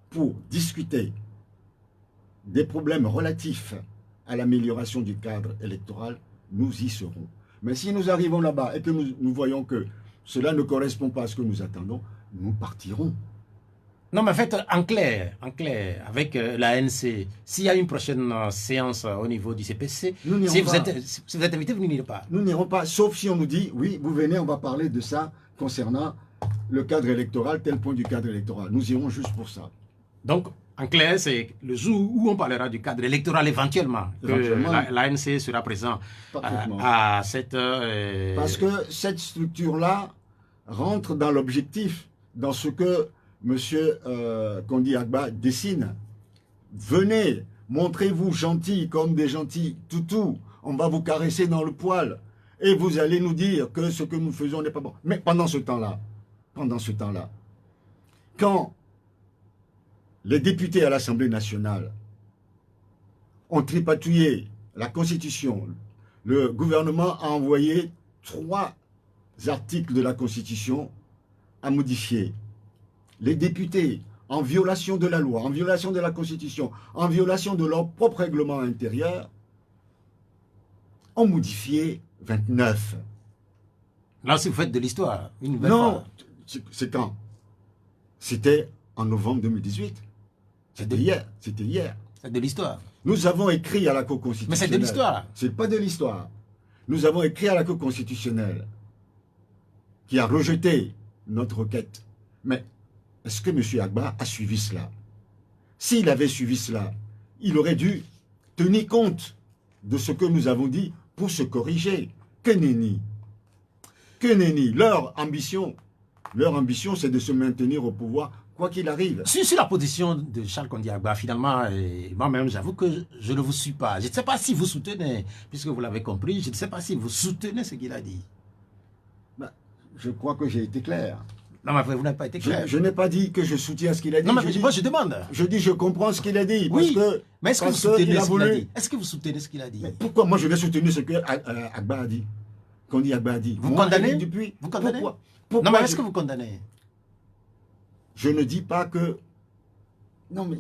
pour discuter des problèmes relatifs à l'amélioration du cadre électoral, nous y serons. Mais si nous arrivons là-bas et que nous voyons que cela ne correspond pas à ce que nous attendons, nous partirons. Non, mais en fait, en clair, avec l'ANC, s'il y a une prochaine séance au niveau du CPC, si vous êtes invité, vous n'irez pas. Nous n'irons pas, sauf si on nous dit, oui, vous venez, on va parler de ça concernant le cadre électoral, tel point du cadre électoral. Nous irons juste pour ça. Donc, en clair, c'est le jour où on parlera du cadre électoral éventuellement, que l'ANC sera présent à cette heure. Parce que cette structure-là rentre dans l'objectif, dans ce que M. Kondi Agba dessine. Venez, montrez-vous gentils comme des gentils toutous. On va vous caresser dans le poil. Et vous allez nous dire que ce que nous faisons n'est pas bon. Mais pendant ce temps-là, quand les députés à l'Assemblée nationale ont tripatouillé la Constitution, le gouvernement a envoyé 3 articles de la Constitution à modifier. Les députés, en violation de la loi, en violation de la Constitution, en violation de leur propre règlement intérieur, ont modifié 29. Là aussi, vous faites de l'histoire. Non, c'est quand? C'était en novembre 2018. C'était hier. C'était hier. C'est de l'histoire. Nous avons écrit à la Cour constitutionnelle. Mais c'est de l'histoire. C'est pas de l'histoire. Nous avons écrit à la Cour constitutionnelle qui a rejeté notre requête. Mais est-ce que M. Agba a suivi cela? S'il avait suivi cela, il aurait dû tenir compte de ce que nous avons dit pour se corriger. Que nenni. Que nenni. Leur ambition, c'est de se maintenir au pouvoir, quoi qu'il arrive. Sur la position de Charles Kondi Agba, finalement, moi-même, j'avoue que je ne vous suis pas. Je ne sais pas si vous soutenez, puisque vous l'avez compris, je ne sais pas si vous soutenez ce qu'il a dit. Ben, je crois que j'ai été clair. Non, mais vous n'avez pas été clair. Je n'ai pas dit que je soutiens ce qu'il a dit. Non, mais je moi, dis, je demande. je dis je comprends ce qu'il a dit. Oui, Parce que, mais est-ce que vous parce soutenez qu'il a ce qu'il a voulu- dit? Est-ce que vous soutenez ce qu'il a dit? Mais pourquoi moi je vais soutenir ce que Agba a dit? Qu'on dit Agba a dit. Vous Moi, condamnez? Éric Dupuis, Vous condamnez? Pourquoi Non, mais est-ce que vous condamnez? Je ne dis pas que... Non, mais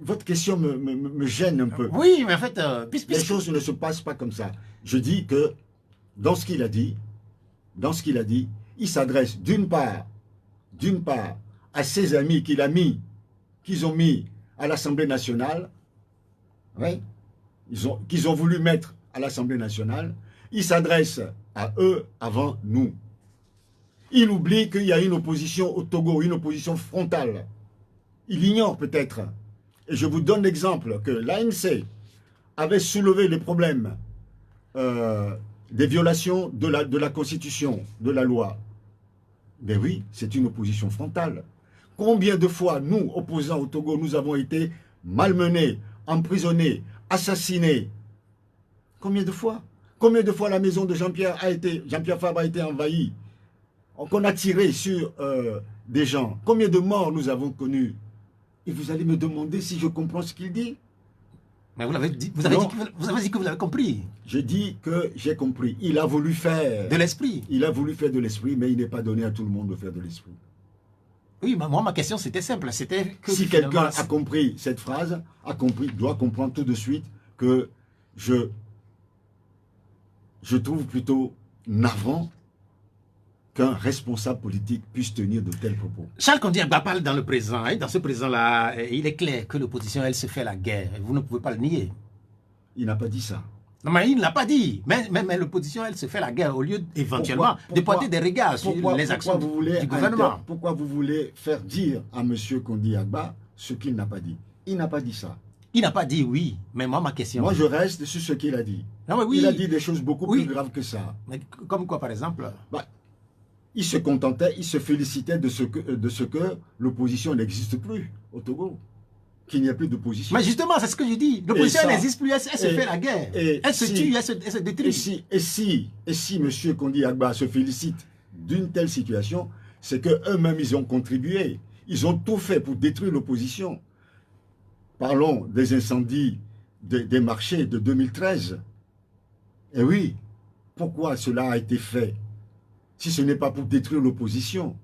votre question me gêne un peu. Oui, mais en fait, Les choses ne se passent pas comme ça. Je dis que dans ce qu'il a dit, il s'adresse d'une part à ses amis qu'ils ont mis à l'Assemblée nationale, oui, qu'ils ont voulu mettre à l'Assemblée nationale. Il s'adresse à eux avant nous. Il oublie qu'il y a une opposition au Togo, une opposition frontale. Il ignore peut-être. Et je vous donne l'exemple que l'ANC avait soulevé les problèmes des violations de la Constitution, de la loi. Ben oui, c'est une opposition frontale. Combien de fois, nous, opposants au Togo, nous avons été malmenés, emprisonnés, assassinés? Combien de fois? Combien de fois la maison de Jean-Pierre Fabre a été envahie? Qu'on a tiré sur des gens? Combien de morts nous avons connus? Et vous allez me demander si je comprends ce qu'il dit? Mais vous avez dit que vous l'avez compris. Je dis que j'ai compris. Il a voulu faire... De l'esprit. Il a voulu faire de l'esprit, mais il n'est pas donné à tout le monde de faire de l'esprit. Oui, mais moi, ma question, c'était simple. C'était que Si finalement, quelqu'un a compris cette phrase, doit comprendre tout de suite que je trouve plutôt navrant qu'un responsable politique puisse tenir de tels propos. Charles Kondi-Agba parle dans le présent. Et dans ce présent-là, il est clair que l'opposition, elle se fait la guerre. Vous ne pouvez pas le nier. Il n'a pas dit ça. Non, mais il ne l'a pas dit. Mais l'opposition, elle se fait la guerre au lieu éventuellement de pointer des regards sur les actions du gouvernement. Pourquoi vous voulez faire dire à M. Kondi-Agba ce qu'il n'a pas dit? Il n'a pas dit ça. Il n'a pas dit oui, mais moi, ma question... Moi, je reste sur ce qu'il a dit. Non, mais oui. Il a dit des choses beaucoup plus graves que ça. Mais comme quoi, par exemple? Il se contentait, il se félicitait de ce que l'opposition n'existe plus au Togo. Qu'il n'y a plus d'opposition. Mais justement, c'est ce que je dis. L'opposition n'existe plus, elle se fait la guerre. Elle se tue, elle se détruit. Et si M. Kondi-Agba se félicite d'une telle situation, c'est qu'eux-mêmes, ils ont contribué. Ils ont tout fait pour détruire l'opposition. Parlons des incendies des marchés de 2013. Et oui, pourquoi cela a été fait si ce n'est pas pour détruire l'opposition?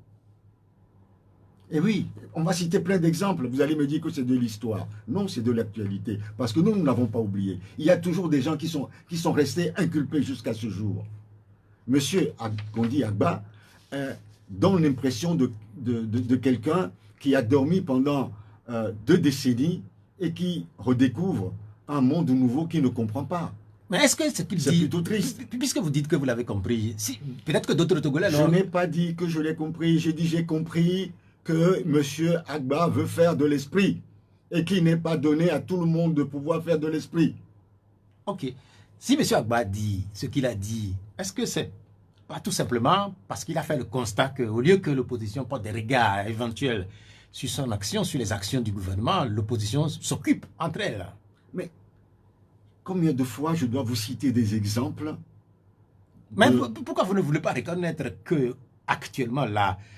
Et oui, on va citer plein d'exemples. Vous allez me dire que c'est de l'histoire. Non, c'est de l'actualité. Parce que nous n'avons pas oublié. Il y a toujours des gens qui sont restés inculpés jusqu'à ce jour. Monsieur Kondi-Agba donne l'impression de quelqu'un qui a dormi pendant 2 décennies et qui redécouvre un monde nouveau qu'il ne comprend pas. Mais est-ce que ce qu'il dit... C'est plutôt triste. Puisque vous dites que vous l'avez compris, peut-être que d'autres Togolais... Je n'ai pas dit que je l'ai compris. J'ai dit j'ai compris que M. Agba veut faire de l'esprit et qu'il n'est pas donné à tout le monde de pouvoir faire de l'esprit. Ok. Si M. Agba dit ce qu'il a dit, est-ce que c'est pas tout simplement parce qu'il a fait le constat qu'au lieu que l'opposition porte des regards éventuels sur son action, sur les actions du gouvernement, l'opposition s'occupe entre elles? Mais combien de fois je dois vous citer des exemples? Mais pourquoi vous ne voulez pas reconnaître que actuellement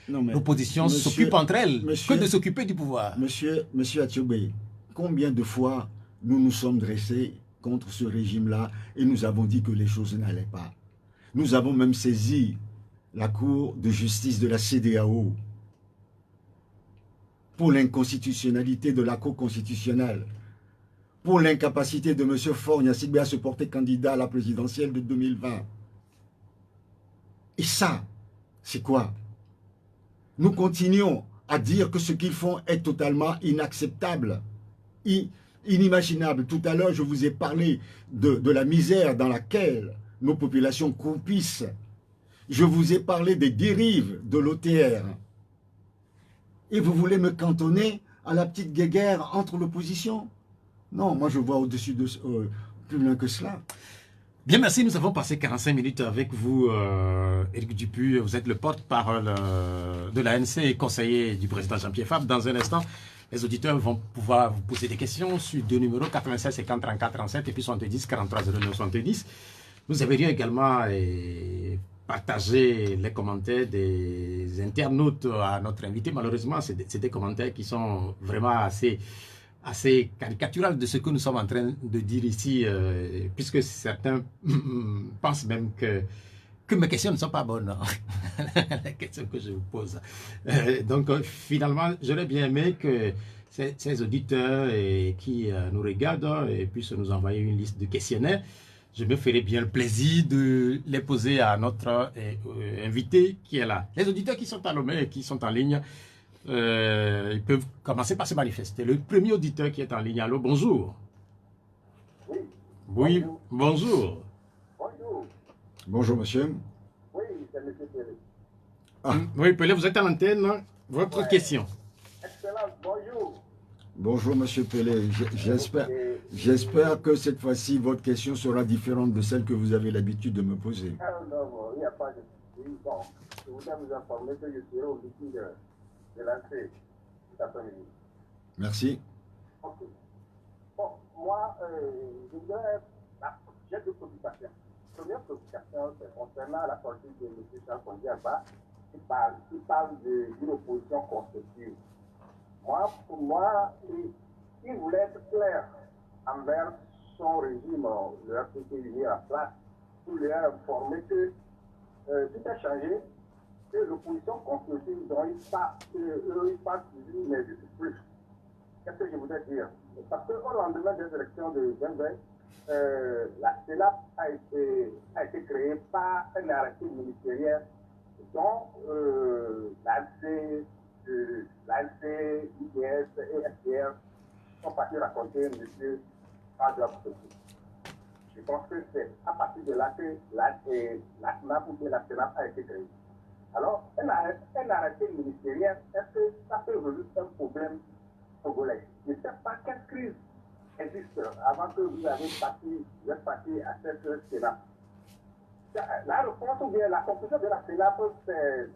l'opposition s'occupe entre elles que de s'occuper du pouvoir? Monsieur Atioubé, combien de fois nous nous sommes dressés contre ce régime-là et nous avons dit que les choses n'allaient pas? Nous avons même saisi la Cour de justice de la CEDEAO pour l'inconstitutionnalité de la Cour constitutionnelle, pour l'incapacité de M. Faure Gnassingbé à se porter candidat à la présidentielle de 2020. Et ça, c'est quoi? Nous continuons à dire que ce qu'ils font est totalement inacceptable, inimaginable. Tout à l'heure, je vous ai parlé de la misère dans laquelle nos populations croupissent. Je vous ai parlé des dérives de l'OTR. Et vous voulez me cantonner à la petite guéguerre entre l'opposition? Non, moi je vois au-dessus de plus loin que cela. Bien, merci. Nous avons passé 45 minutes avec vous, Éric Dupuis. Vous êtes le porte-parole de l'ANC et conseiller du président Jean-Pierre Fabre. Dans un instant, les auditeurs vont pouvoir vous poser des questions sur 2 numéros, 96 50 34 37 et puis 70 43 09 70. Nous aimerions également partager les commentaires des internautes à notre invité. Malheureusement, c'est des commentaires qui sont vraiment assez caricaturales de ce que nous sommes en train de dire ici, puisque certains pensent même que mes questions ne sont pas bonnes, les questions que je vous pose. Donc, finalement, j'aurais bien aimé que ces auditeurs qui nous regardent puissent nous envoyer une liste de questionnaires. Je me ferai bien le plaisir de les poser à notre invité qui est là. Les auditeurs qui sont à Lomé et qui sont en ligne, ils peuvent commencer par se manifester. Le premier auditeur qui est en ligne, allô, bonjour. Oui. Oui, bonjour. Bonjour. Bonjour, monsieur. Oui, c'est M. Pelé. Ah. Oui, Pelé, vous êtes à l'antenne. Votre question. Excellence, bonjour. Bonjour, monsieur Pelé. J'espère que cette fois-ci, votre question sera différente de celle que vous avez l'habitude de me poser. Ah non, il n'y a pas de souci. Bon, je voudrais vous informer que je serai au meeting de l'entrée cet après-midi. Merci. Ok. Bon, moi, je voudrais... J'ai deux préoccupations. La première préoccupation, c'est concernant la sortie de M. Charles Kondiaba, qui parle d'une opposition constructive. Moi, pour moi, il voulait être clair envers son régime, le RPP mis en place, pour lui informer que tout a changé, que l'opposition constructive dont il parle toujours n'existe plus. Qu'est-ce que je voudrais dire? Parce qu'au lendemain des élections de 2020, la CELAP a été créée par un arrêté ministériel dont l'ANC, IDS et FDR sont partis raconter M. Adra. Je pense que c'est à partir de là que la SNAP ou la CELAP a été créée. Alors, un arrêté ministériel, est-ce que ça peut résoudre un problème congolais? Je ne sais pas quelle crise existe avant que vous êtes parti à cette CELAP. La réponse ou bien la conclusion de la CELAP, c'est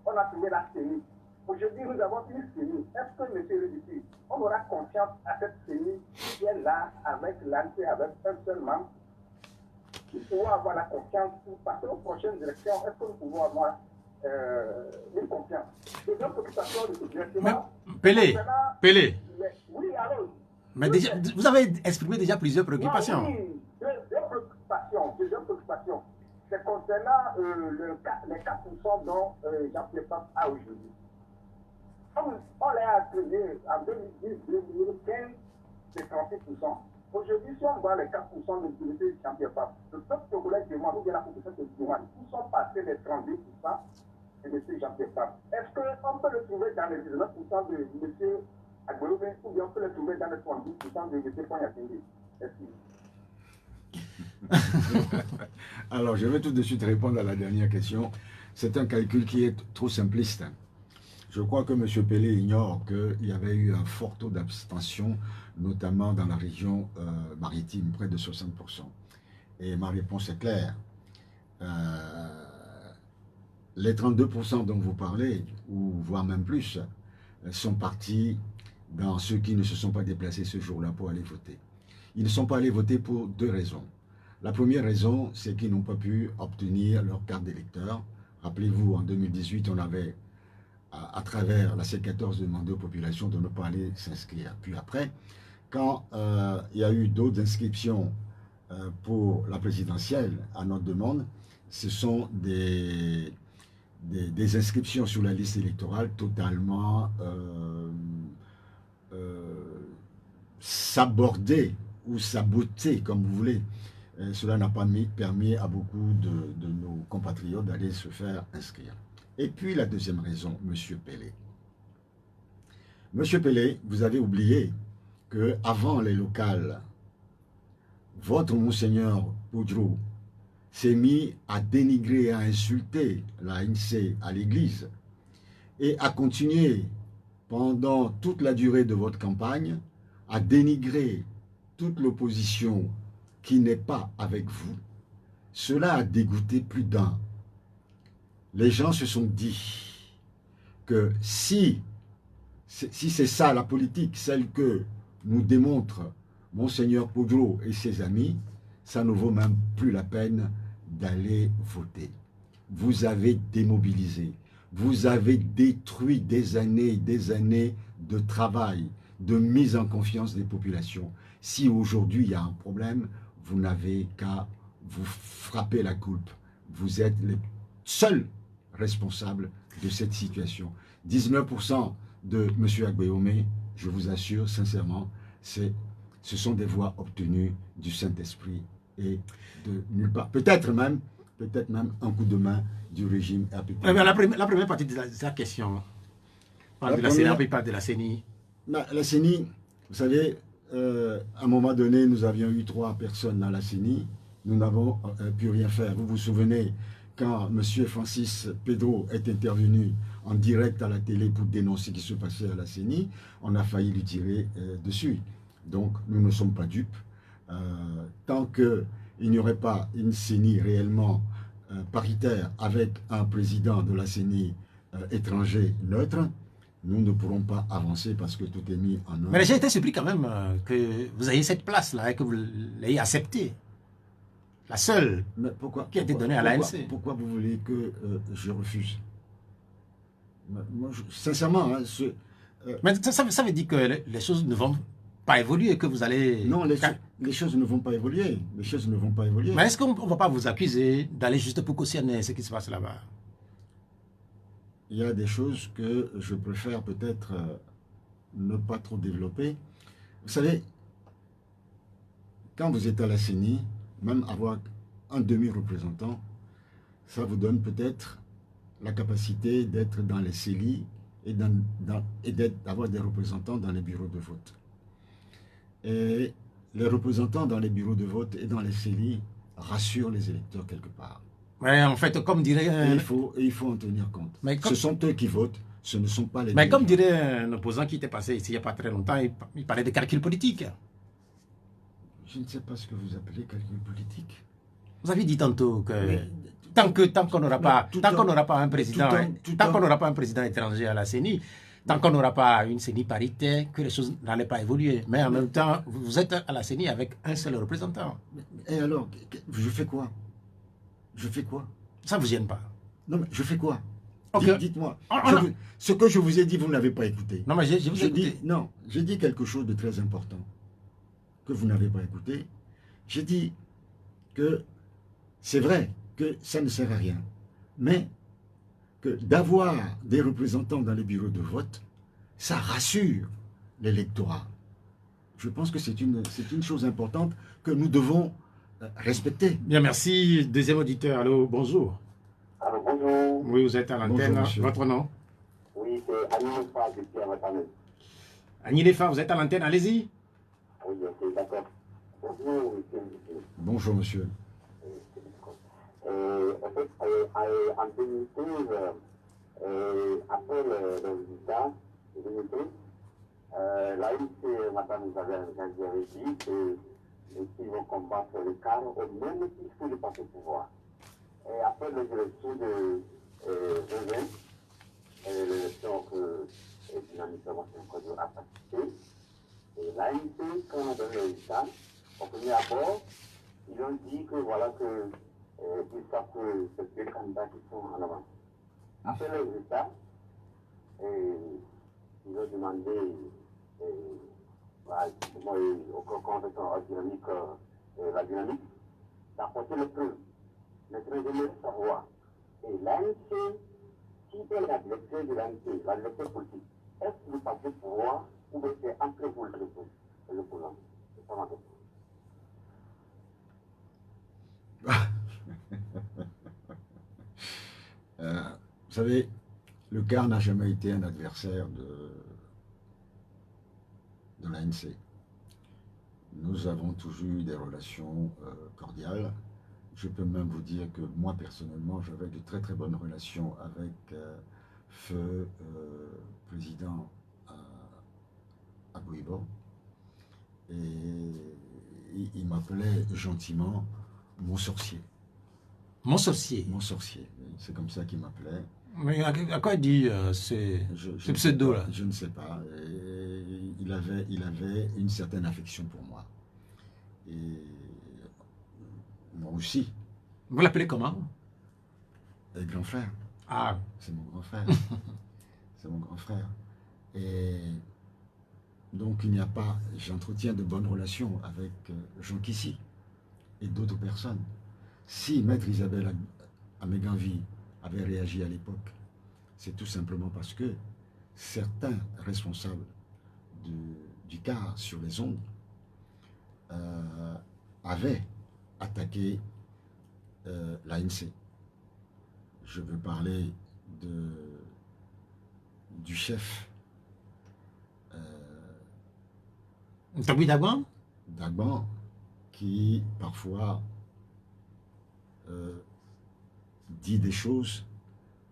on a trouvé la CENI. Aujourd'hui, nous avons une CENI. Est-ce que, M. Réditi, on aura confiance à cette CENI qui est là avec l'ANC, avec un seul membre? Nous pouvons avoir la confiance pour passer aux prochaines élections. Est-ce que nous pouvons avoir une confiance? Deuxième préoccupation de ce directement. Pelé. Oui, alors. Mais déjà, vous avez exprimé déjà plusieurs préoccupations. Oui, deuxième préoccupation. C'est concernant les 4% dont Jean-Pierre Pape a aujourd'hui. On l'a attribué en 2010-2015, c'est 36%. Aujourd'hui, si on voit les 4% de l'utilité de Jean-Pierre Pape, le peuple congolais demande, ou bien la population se demande, où sont passés les 38% de M. Jean-Pierre Pape? Est-ce qu'on peut le trouver dans les 19% de M. Agberoube, ou bien on peut le trouver dans les 70% de M. Poignatingi? Merci. Alors, je vais tout de suite répondre à la dernière question. C'est un calcul qui est trop simpliste. Je crois que M. Pelé ignore qu'il y avait eu un fort taux d'abstention, notamment dans la région maritime, près de 60%. Et ma réponse est claire. Les 32% dont vous parlez, ou voire même plus, sont partis dans ceux qui ne se sont pas déplacés ce jour-là pour aller voter. Ils ne sont pas allés voter pour deux raisons. La première raison, c'est qu'ils n'ont pas pu obtenir leur carte d'électeur. Rappelez-vous, en 2018, on avait, à travers la C14, demandé aux populations de ne pas aller s'inscrire. Puis après, quand il y a eu d'autres inscriptions pour la présidentielle, à notre demande, ce sont des inscriptions sur la liste électorale totalement sabordées ou sabotées, comme vous voulez. Cela n'a pas permis à beaucoup de nos compatriotes d'aller se faire inscrire. Et puis la deuxième raison, M. Pelé. M. Pelé, vous avez oublié qu'avant les locales, votre Monseigneur Poudrou s'est mis à dénigrer et à insulter l'ANC à l'église et a continué pendant toute la durée de votre campagne à dénigrer toute l'opposition qui n'est pas avec vous. Cela a dégoûté plus d'un. Les gens se sont dit que si c'est ça la politique, celle que nous démontre Monseigneur Poudrou et ses amis, ça ne vaut même plus la peine d'aller voter. vous avez démobilisé, vous avez détruit des années de travail, de mise en confiance des populations. Si aujourd'hui il y a un problème, vous n'avez qu'à vous frapper la coupe. Vous êtes les seuls responsables de cette situation. 19% de M. Agbeome, je vous assure sincèrement, ce sont des voix obtenues du Saint-Esprit et de nulle part. Peut-être même un coup de main du régime RPP. Ouais, mais la première partie de la question, on parle de la CENI, on parle de la CENI. La CENI, vous savez, à un moment donné, nous avions eu 3 personnes dans la CENI, nous n'avons pu rien faire. Vous vous souvenez, quand M. Francis Pedro est intervenu en direct à la télé pour dénoncer ce qui se passait à la CENI, on a failli lui tirer dessus. Donc, nous ne sommes pas dupes. Tant qu'il n'y aurait pas une CENI réellement paritaire avec un président de la CENI étranger neutre, nous ne pourrons pas avancer parce que tout est mis en œuvre. Mais j'ai été surpris quand même que vous ayez cette place-là et que vous l'ayez acceptée. La seule qui a été donnée à l'ANC. Pourquoi vous voulez que je refuse? Moi, sincèrement, mais ça veut dire que les choses ne vont pas évoluer, que vous allez... Non, les choses ne vont pas évoluer. Les choses ne vont pas évoluer. Mais est-ce qu'on ne va pas vous accuser d'aller juste pour cautionner ce qui se passe là-bas? Il y a des choses que je préfère peut-être ne pas trop développer. Vous savez, quand vous êtes à la CENI, même avoir un demi-représentant, ça vous donne peut-être la capacité d'être dans les CELI et d'avoir des représentants dans les bureaux de vote. Et les représentants dans les bureaux de vote et dans les CELI rassurent les électeurs quelque part. Mais en fait, comme dirait... Il faut en tenir compte. Ce sont eux qui votent, ce ne sont pas les... Mais comme dirait un opposant qui était passé ici il n'y a pas très longtemps, il parlait de calcul politique. Je ne sais pas ce que vous appelez calcul politique. Vous avez dit tantôt que tant qu'on n'aura pas un président, tant qu'on n'aura pas un président étranger à la CENI, tant qu'on n'aura pas une CENI paritaire, que les choses n'allaient pas évoluer. Mais en même temps, vous êtes à la CENI avec un seul représentant. Et alors, je fais quoi? Je fais quoi? Ça ne vous gêne pas? Non, mais je fais quoi? Okay. Dites-moi. Ce que je vous ai dit, vous n'avez pas écouté. Non, mais je vous ai écouté. Non, j'ai dit quelque chose de très important que vous n'avez pas écouté. J'ai dit que c'est vrai que ça ne sert à rien, mais que d'avoir des représentants dans les bureaux de vote, ça rassure l'électorat. Je pense que c'est une chose importante que nous devons respecter. Bien, merci. Deuxième auditeur, allô, bonjour. Alors, bonjour. Oui, vous êtes à l'antenne. Votre nom? Oui, c'est Agnilefa depuis Amatamé. Agnilefa, vous êtes à l'antenne, allez-y. Oui, ok, d'accord. Bonjour, monsieur. Bonjour, monsieur. En fait, en 2012, après le résultat de 2012, l'AIC, madame Isabelle avait dit qu'ils vont combattre le cadre au même titre que le parti au pouvoir. Et après l'élection de Réveil, l'élection que Dynamique Démocratique a participé, et l'AIC, quand on a donné le résultat, au premier abord, ils ont dit que voilà que ils savent que c'est deux candidats qui sont en avant. Après le résultat, ils ont demandé au convention dynamique, la dynamique, d'apporter les preuves. Maintenant, j'aimerais savoir, et l'ANC, si elle est la directrice de l'ANC, la directrice politique, est-ce que vous passez pouvoir ou c'est entre vous le président? C'est pas ma question. Vous savez, le CAR n'a jamais été un adversaire de l'ANC. Nous avons toujours eu des relations cordiales. Je peux même vous dire que moi, personnellement, j'avais de très très bonnes relations avec feu président Agouibo. Et il m'appelait gentiment mon sorcier. Mon sorcier? Mon sorcier, c'est comme ça qu'il m'appelait. Mais à quoi il dit ce pseudo-là? Je ne sais pas. Il avait une certaine affection pour moi. Et moi aussi. Vous l'appelez comment? est grand frère. Ah, C'est mon grand frère. C'est mon grand frère. Et donc, il n'y a pas... J'entretiens de bonnes relations avec Jean Kissy et d'autres personnes. Si Maître Isabelle Améganvi avait réagi à l'époque, c'est tout simplement parce que certains responsables du CAR sur les ondes avaient attaqué l'ANC. Je veux parler du chef Tobi Dagban? Dagban, qui parfois dit des choses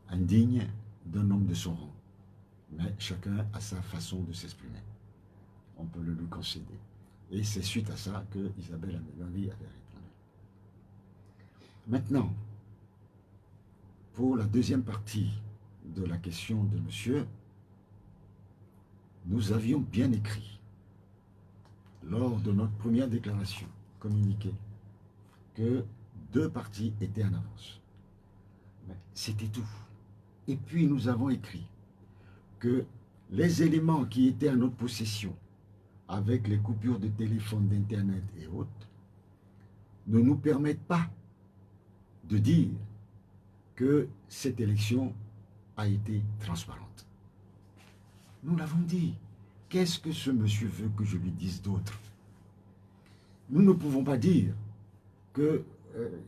indignes d'un homme de son rang. Mais chacun a sa façon de s'exprimer. On peut le lui concéder. Et c'est suite à ça que Isabelle Améganvi avait répondu. Maintenant, pour la deuxième partie de la question de monsieur, nous avions bien écrit, lors de notre première déclaration communiquée, que 2 parties étaient en avance. Mais c'était tout. Et puis nous avons écrit que les éléments qui étaient en notre possession, avec les coupures de téléphone, d'internet et autres, ne nous permettent pas de dire que cette élection a été transparente. Nous l'avons dit. Qu'est-ce que ce monsieur veut que je lui dise d'autre? Nous ne pouvons pas dire que,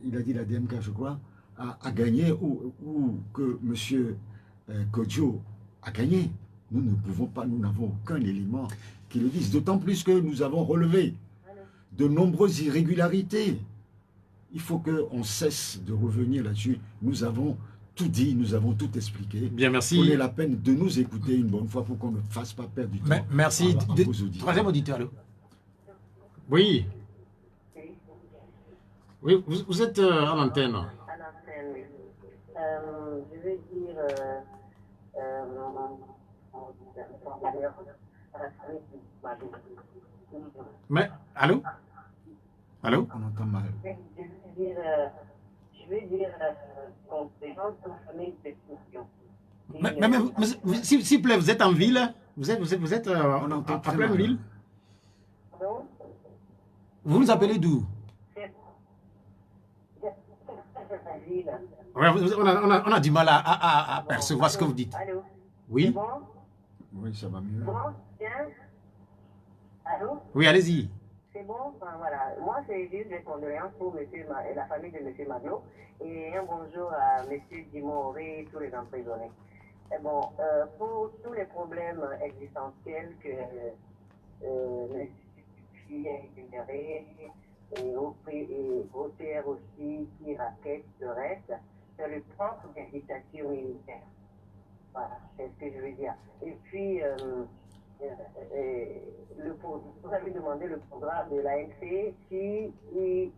il a dit la DMK, je crois, a gagné ou que monsieur Kodjo a gagné. Nous ne pouvons pas, nous n'avons aucun élément qui le dise. D'autant plus que nous avons relevé de nombreuses irrégularités. Il faut qu'on cesse de revenir là-dessus. Nous avons tout dit, nous avons tout expliqué. Bien, merci. Prenez la peine de nous écouter une bonne fois pour qu'on ne fasse pas perdre du temps. Merci. À vos auditeurs. Troisième auditeur, allô? Oui. Oui, vous êtes en antenne. À l'antenne, oui. Je vais dire Mais, allô? Allô? On entend mal. Je vais dire conséquence de la famille de destruction. Mais, s'il vous plaît, vous êtes en ville? Vous êtes On entend en très pleine mal. ville? Pardon? Vous nous appelez d'où? Ouais, on a du mal à percevoir ce que vous dites. Allô? Oui? C'est bon? Oui, ça va mieux. Bon? Tiens? Allô? Oui, allez-y. C'est bon? Enfin, voilà. Moi, c'est juste des condoléances pour la famille de M. Maglo et un bonjour à M. Dimoré et tous les emprisonnés. Et bon, pour tous les problèmes existentiels que M. Tufi a énumérés et OTR aussi qui raquette le reste, c'est le propre des dictatures militaires. Voilà, c'est ce que je veux dire. Et puis, vous avez demandé le programme de l'ANC si il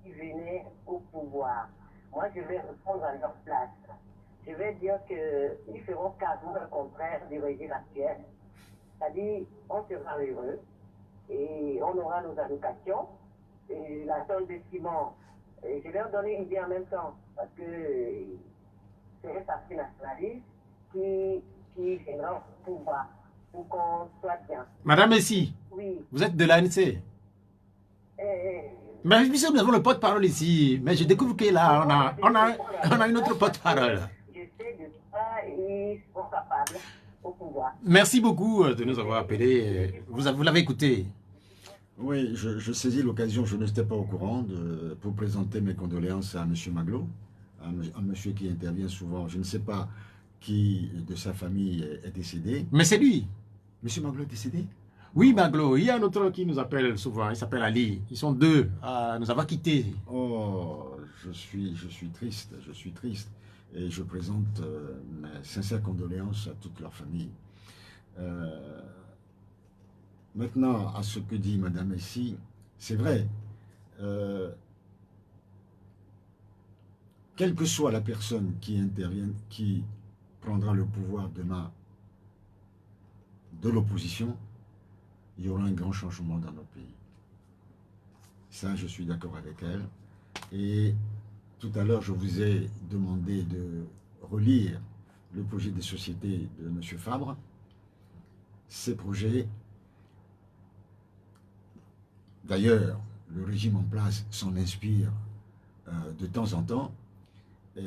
venait au pouvoir. Moi, je vais répondre à leur place. Je vais dire qu'ils feront quasiment le contraire du régime actuel. C'est-à-dire, on sera heureux et on aura nos allocations et la tonne de ciment. Et je vais leur donner une idée en même temps parce que c'est un parti nationaliste qui viendra au pouvoir pour qu'on soit bien. Madame Messi, Oui. vous êtes de l'ANC. Mais puisque nous avons le porte-parole ici, mais je découvre que là, on a une autre porte-parole. Je sais de ça, ils sont capables au pouvoir. Merci beaucoup de nous avoir appelés. Vous l'avez écouté. Oui, je saisis l'occasion, je n'étais pas au courant, pour présenter mes condoléances à M. Maglo, un monsieur qui intervient souvent. Je ne sais pas qui de sa famille est décédé. Mais c'est lui. M. Maglo est décédé? Oui, Maglo. Il y a un autre qui nous appelle souvent. Il s'appelle Ali. Ils sont 2 à nous avoir quittés. Oh, je suis triste, Et je présente mes sincères condoléances à toute leur famille. Maintenant, à ce que dit Madame Messi, c'est vrai, quelle que soit la personne qui intervient, qui prendra le pouvoir demain de l'opposition, il y aura un grand changement dans notre pays. Ça, je suis d'accord avec elle. Et Tout à l'heure, je vous ai demandé de relire le projet de société de M. Fabre. Ces projets, d'ailleurs, le régime en place s'en inspire de temps en temps. Et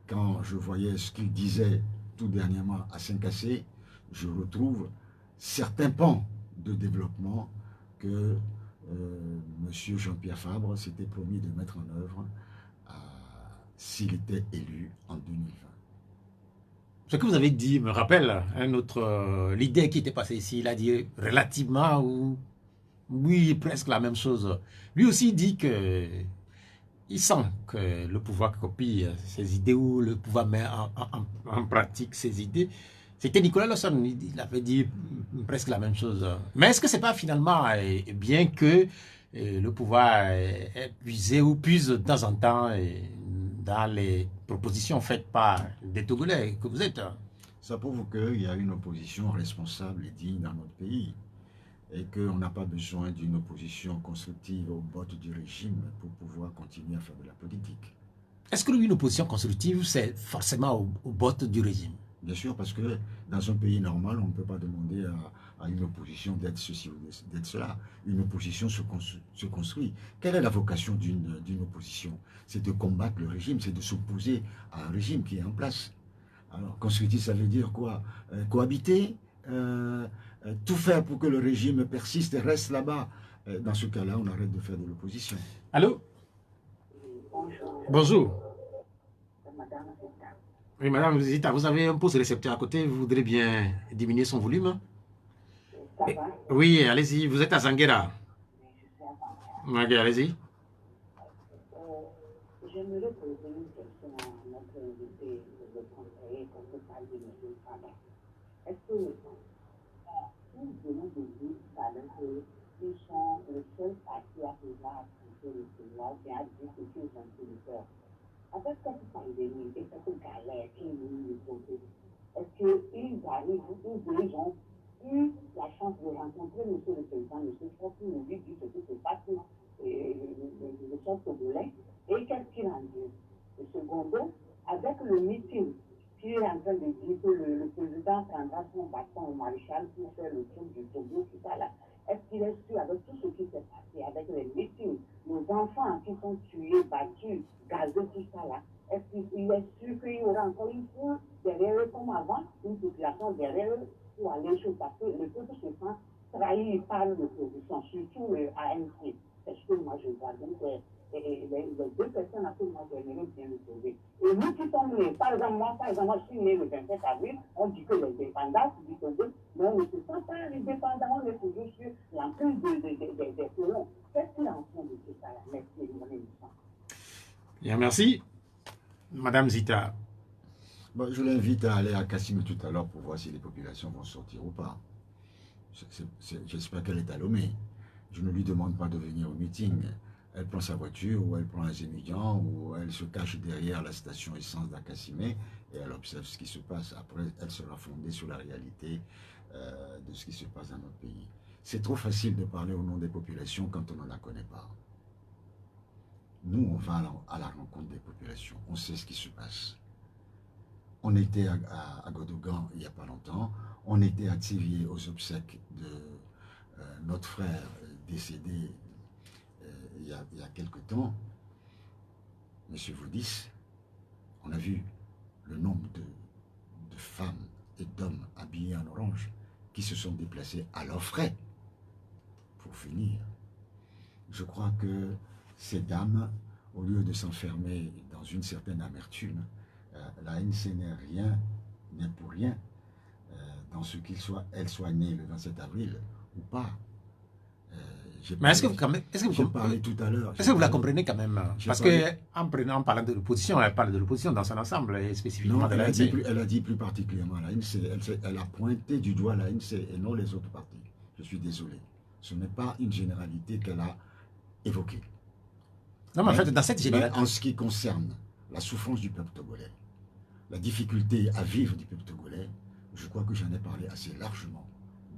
quand je voyais ce qu'il disait tout dernièrement à Saint-Cassé, je retrouve certains pans de développement que M. Jean-Pierre Fabre s'était promis de mettre en œuvre s'il était élu en 2020. Ce que vous avez dit me rappelle un autre leader qui était passé ici. Il a dit relativement ou oui, presque la même chose. Lui aussi dit que il sent que le pouvoir copie ses idées ou le pouvoir met en pratique ses idées. C'était Nicolas Lawson, il avait dit presque la même chose. Mais est-ce que c'est pas finalement bien que le pouvoir est puisé ou puise de temps en temps dans les propositions faites par des Togolais que vous êtes? Ça prouve qu'il y a une opposition responsable et digne dans notre pays et qu'on n'a pas besoin d'une opposition constructive aux bottes du régime pour pouvoir continuer à faire de la politique. Est-ce que une opposition constructive, c'est forcément aux bottes du régime? Bien sûr, parce que dans un pays normal, on ne peut pas demander à une opposition d'être ceci ou d'être cela. Une opposition se construit. Quelle est la vocation d'une opposition? C'est de combattre le régime, c'est de s'opposer à un régime qui est en place. Alors, constructif, ça veut dire quoi? Cohabiter, tout faire pour que le régime persiste et reste là-bas. Dans ce cas-là, on arrête de faire de l'opposition. Allô? Bonjour, Bonjour. Madame Zita. Oui, Madame Zita, vous avez un poste récepteur à côté, vous voudrez bien diminuer son volume? Ça va? Oui, allez-y, vous êtes à Zanguera. Je suis à Banque. Ok, allez-y. J'aimerais poser une question à notre invité, le conseiller, quand vous parlez de M. Fabre. Est-ce que nous venons de dire tout à l'heure qu'ils sont le seul parti à pouvoir affronter le pouvoir et à dire ce qu'ils ont pu le faire? Avec cette pandémie et cette galère qui nous posent, est-ce qu'ils arrivent, ils ont eu la chance de rencontrer M. le Président, M. Fabre, pour nous dire ce qui se passe le chef togolais? Et qu'est-ce qu'il en dit? Le secondo, avec le meeting qui est en train de dire que le président prendra son bâton au maréchal pour faire le tour du Togo, tout ça là, est-ce qu'il est sûr avec tout ce qui s'est passé, avec les meetings, nos enfants qui sont tués, battus, gazés, tout ça là, est-ce qu'il est sûr qu'il y aura encore une foule derrière eux comme avant, une population derrière eux pour aller sur, parce que le peuple se sent trahi par l'opposition, surtout le ANC. C'est ce que moi je vois. Donc, les deux personnes à qui moi j'aimerais bien le poser. Et nous qui sommes nés, par exemple, moi, je suis né le 27 avril, on dit que les dépendances du Togo, mais on ne se sent pas indépendant, on est toujours sur l'emprise des colons. Qu'est-ce qu'il en font de tout ça? Merci, mon émission. Bien, merci. Madame Zita. Bon, je l'invite à aller à Kassim tout à l'heure pour voir si les populations vont sortir ou pas. J'espère qu'elle est à Lomé. Je ne lui demande pas de venir au meeting. Elle prend sa voiture ou elle prend un Zémidian ou elle se cache derrière la station essence d'Akassimé et elle observe ce qui se passe. Après, elle sera fondée sur la réalité de ce qui se passe dans notre pays. C'est trop facile de parler au nom des populations quand on ne la connaît pas. Nous, on va à la rencontre des populations. On sait ce qui se passe. On était à Godogan il n'y a pas longtemps. On était à Thiviers aux obsèques de notre frère décédé il y a quelque temps, M. Voudis. On a vu le nombre de femmes et d'hommes habillés en orange qui se sont déplacés à leurs frais pour venir. Je crois que ces dames, au lieu de s'enfermer dans une certaine amertume, la ANC n'est pour rien dans ce qu'elle soit née le 27 avril ou pas. Mais est-ce que vous la comprenez quand même? Parce qu'en parlant de l'opposition, elle parle de l'opposition dans son ensemble et spécifiquement non, de l'ANC. Elle a dit plus particulièrement l'ANC. Elle a pointé du doigt l'ANC et non les autres partis. Je suis désolé. Ce n'est pas une généralité qu'elle a évoquée. Non, mais en fait, dans cette généralité. En ce qui concerne la souffrance du peuple togolais, la difficulté à vivre du peuple togolais, je crois que j'en ai parlé assez largement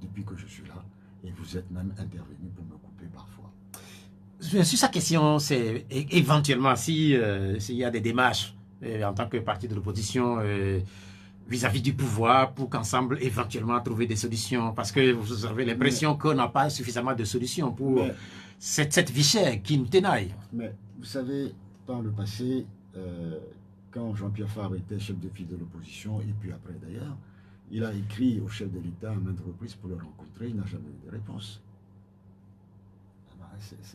depuis que je suis là. Et vous êtes même intervenu pour me couper parfois. Sur sa question, c'est éventuellement s'il y a des démarches en tant que parti de l'opposition vis-à-vis du pouvoir pour qu'ensemble éventuellement trouver des solutions. Parce que vous avez l'impression qu'on n'a pas suffisamment de solutions pour cette vie chère qui nous tenaille. Mais vous savez, par le passé, quand Jean-Pierre Fabre était chef de file de l'opposition, et puis après d'ailleurs, il a écrit au chef de l'État à maintes reprises pour le rencontrer, il n'a jamais eu de réponse.